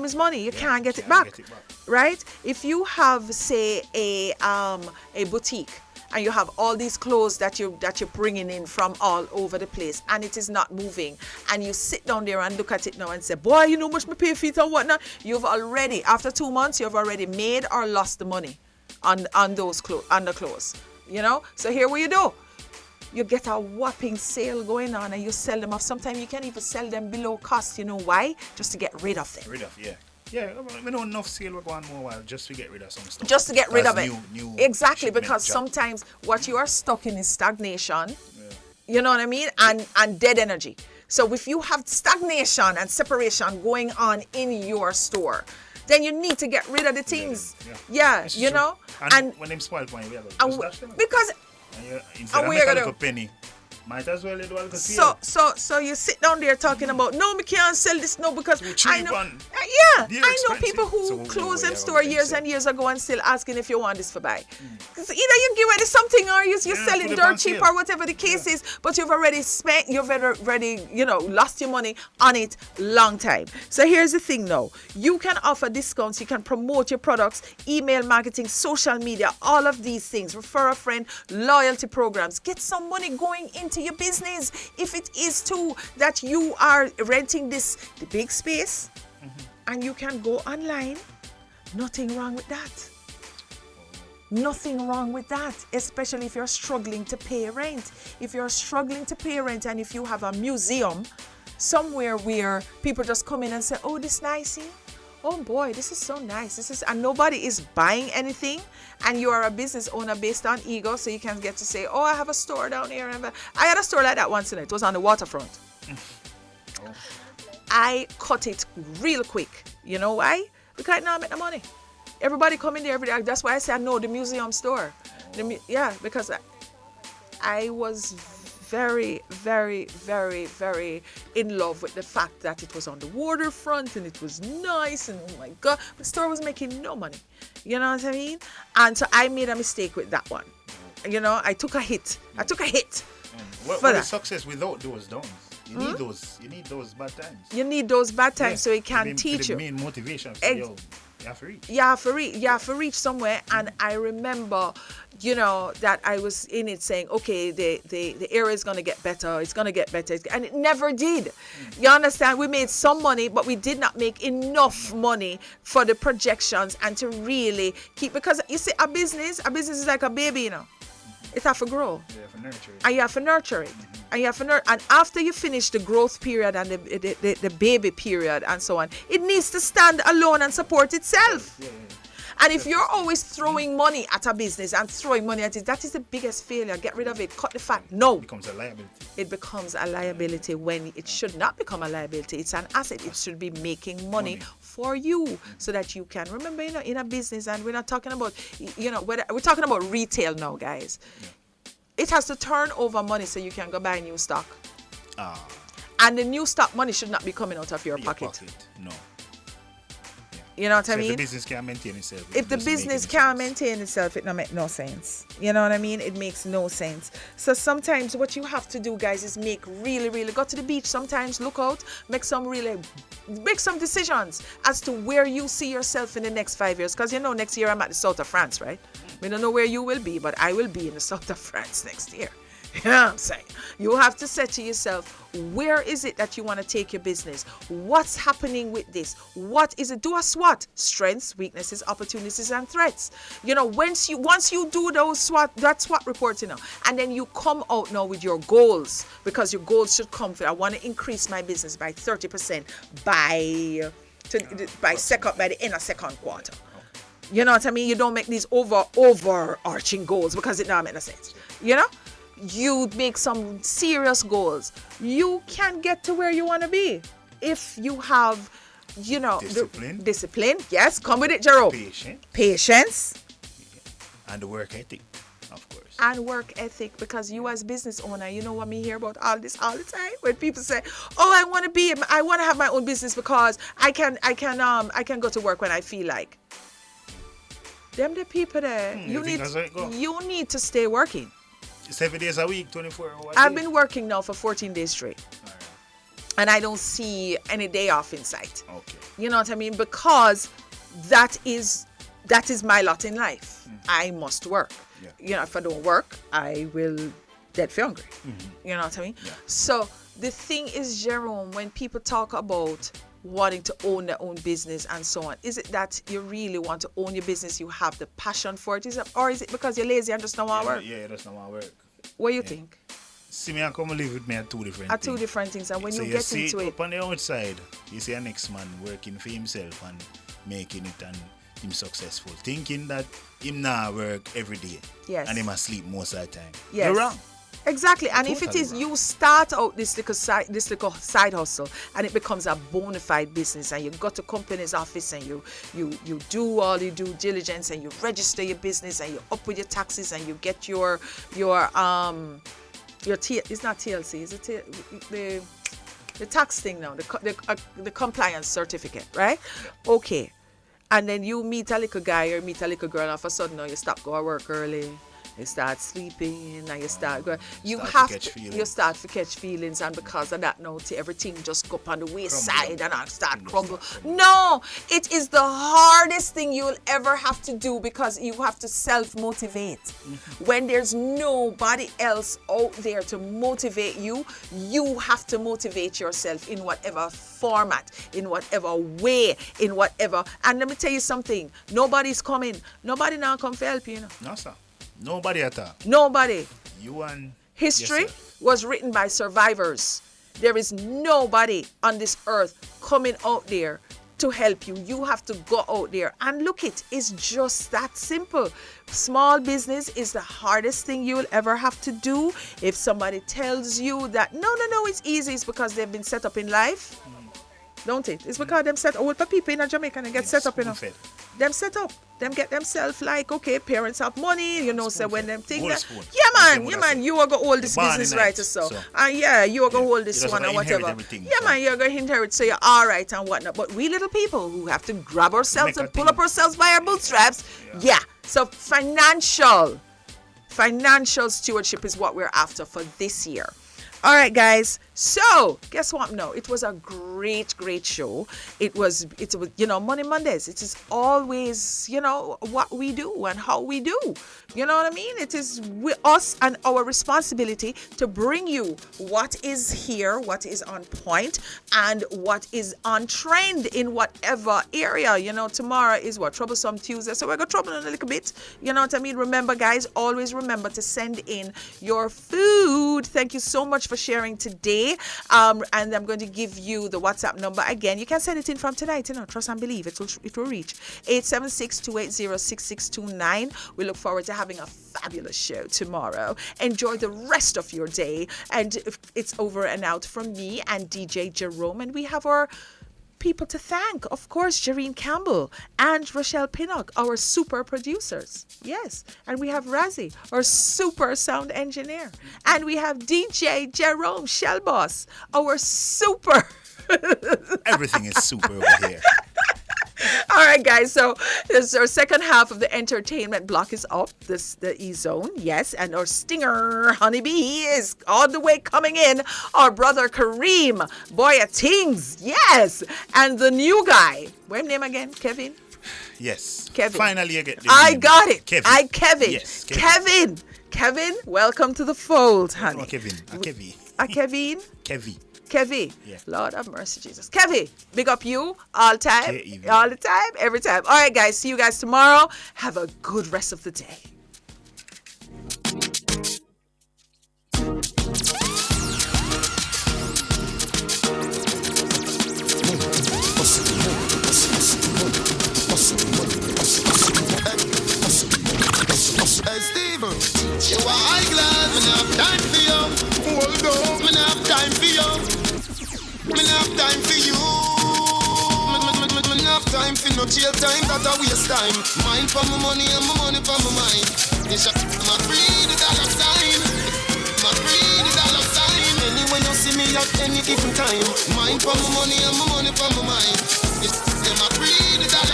is money. You can't get it back. Right? If you have, say, a boutique, and you have all these clothes that you're bringing in from all over the place, and it is not moving, and you sit down there and look at it now and say, boy, you know how much me pay for it and whatnot. You've already, after 2 months, you've already made or lost the money on those clothes, on the clothes. So here what you do. you get a whopping sale going on and you sell them off. Sometimes you can even sell them below cost. You know why? Just to get rid of them. Yeah, we know enough sale we're going more while just to get rid of some stuff. Just to get rid of it. Exactly, shipment because job. sometimes what you are stuck in is stagnation. You know what I mean? And dead energy. So if you have stagnation and separation going on in your store, then you need to get rid of the things. Yeah, you know? And when them spoil point, we have to dash them. Because instead of make a little penny, might as well do a little sale. So you sit down there talking about, no, we can't sell this no because I know. I know people who close them store years and years ago and still asking if you want this for buy. Because either you give away something or you're selling dirt cheap or whatever the case is, but you've already spent, you've already, lost your money on it long time. So here's the thing now. You can offer discounts, you can promote your products, email marketing, social media, all of these things, refer a friend, loyalty programs. Get some money going into your business. If it is too that you are renting the big space and you can go online, nothing wrong with that. Nothing wrong with that, especially if you're struggling to pay rent. If you're struggling to pay rent and if you have a museum somewhere where people just come in and say, oh, this nice here. Oh boy, this is so nice. And nobody is buying anything, and you are a business owner based on ego, so you can get to say, oh, I have a store down here. I had a store like that once in it. It was on the waterfront. I cut it real quick. You know why? Because now I make the money. Everybody come in there every day. That's why I say I know the museum store. Because I was very, very, very, very in love with the fact that it was on the waterfront and it was nice and oh my God, the store was making no money. You know what I mean? And so I made a mistake with that one. I took a hit. What is success without those downs? You need those bad times. You need those bad times so it can teach you. The main motivation. So you have to reach. You have to reach somewhere. And I remember, that I was in it saying, okay, the area is going to get better. It's going to get better. And it never did. You understand? We made some money, but we did not make enough money for the projections and to really keep, because you see, a business is like a baby, It has to grow. You have to nurture it. And you have to nurture it. And after you finish the growth period and the baby period and so on, it needs to stand alone and support itself. And if you're always throwing money at a business and throwing money at it, that is the biggest failure. Get rid of it. Cut the fat. No. It becomes a liability. It becomes a liability when it should not become a liability. It's an asset. It should be making money for you so that you can. Remember, in a business, and we're not talking about, we're talking about retail now, guys. It has to turn over money so you can go buy new stock. And the new stock money should not be coming out of your pocket. No. You know what I mean? If the business can't maintain itself. If the business can't maintain itself, it don't make no sense. You know what I mean? It makes no sense. So sometimes what you have to do, guys, is make really, really, go to the beach sometimes, look out, make some decisions as to where you see yourself in the next 5 years. Because next year I'm at the south of France, right? We don't know where you will be, but I will be in the south of France next year. You know what I'm saying? You have to say to yourself, where is it that you want to take your business? What's happening with this? What is it? Do a SWOT. Strengths, weaknesses, opportunities, and threats. Once you do that SWOT report, and then you come out now with your goals, because your goals should come for, I want to increase my business by 30% by the end of second quarter. You know what I mean? You don't make these overarching goals because it don't make no sense. You make some serious goals. You can get to where you want to be if you have, discipline. Yes, come with it, Jerome. Patience. And the work ethic, of course. And work ethic, because you as business owner, you know what me hear about all this all the time when people say, "Oh, I want to have my own business because I can go to work when I feel like." Them the people there. You need to stay working. 7 days a week, 24 hours. I've been working now for 14 days straight. Right. And I don't see any day off in sight. Okay. You know what I mean? Because that is my lot in life. I must work. Yeah. If I don't work, I will dead hungry. You know what I mean? Yeah. So the thing is, Jerome, when people talk about wanting to own their own business and so on, is it that you really want to own your business, you have the passion for it, or is it because you're lazy and just don't want to work? Yeah, just don't want to work. What do you think? See me, I come live with me at two different things. Two different things. And when so you get see into it. Up on the outside, you see a next man working for himself and making it and him successful. Thinking that him now work every day. Yes. And him asleep most of the time. Yes. You're wrong. Exactly, and if it Totally is wrong. you start out this little side hustle and it becomes a bona fide business, and you go to company's office and you do all your due diligence and you register your business and you up with your taxes and you get your it's not TLC, is it the tax thing now, the compliance certificate, right? Okay, and then you meet a little guy or meet a little girl, and all of a sudden now you stop going to work early. You start sleeping and you start going. You start to catch feelings, and because of that, now everything just go up on the wayside and I start crumble. No, it is the hardest thing you'll ever have to do because you have to self-motivate. When there's nobody else out there to motivate you, you have to motivate yourself in whatever format, in whatever way, in whatever. And let me tell you something. Nobody's coming. Nobody now come to help you. No, sir. Nobody at all. Nobody. You and history yourself. Was written by survivors. There is nobody on this earth coming out there to help you. You have to go out there and look. It's just that simple. Small business is the hardest thing you'll ever have to do. If somebody tells you that no, it's easy, it's because they've been set up in life. Don't it? It's because them set up. People in Jamaica and get set up, Them set up. Them get themselves like, okay, parents have money, so when them think that, yeah man, you are going to hold this business right or so. And you are going to hold this one or whatever. Man, you're going to inherit, so you're all right and whatnot. But we little people who have to grab ourselves and pull up ourselves by our bootstraps, So financial stewardship is what we're after for this year. All right, guys. So, guess what? No, it was a great show. It was, Money Mondays. It is always, what we do and how we do. You know what I mean? It is us and our responsibility to bring you what is here, what is on point, and what is on trend in whatever area. Tomorrow is Troublesome Tuesday. So we're going to trouble in a little bit. You know what I mean? Remember, guys, always remember to send in your food. Thank you so much for sharing today. And I'm going to give you the WhatsApp number again. You can send it in from tonight. Trust and believe it will reach 876-280-6629. We look forward to having a fabulous show tomorrow. Enjoy the rest of your day. And it's over and out from me and DJ Jerome. And we have our people to thank, of course, Jareen Campbell and Rochelle Pinnock, our super producers. Yes. And we have Razzie, our super sound engineer. And we have DJ Jerome Shellboss, our super. Everything is super over here. All right, guys. So this is our second half of the entertainment block is up. The E-Zone, yes, and our stinger Honeybee is all the way coming in. Our brother Kareem, Boya Tings, yes, and the new guy. What's name again? Kevin. Yes. Kevin. Finally, I get the I name. got it. Kevin. Kevin. Yes. Kevin. Kevin, welcome to the fold, honey. No, Kevin. Kevin. Kevin. Kevin. Kevy, yeah. Lord have mercy, Jesus. Kevy, big up you all time, K-E-V. all the time, every time. All right, guys, see you guys tomorrow. Have a good rest of the day. Hey, Steven, you are high class, me not have time for you. Hold on, me not have time for you. Me not have time for you. Me not have time for no jail time, that a waste time. Mind for my money and my money for my mind. It's my free the dollar sign. My free the dollar sign. Anywhere you see me at any given time. Mind for my money and my money for my mind. It's my free the dollar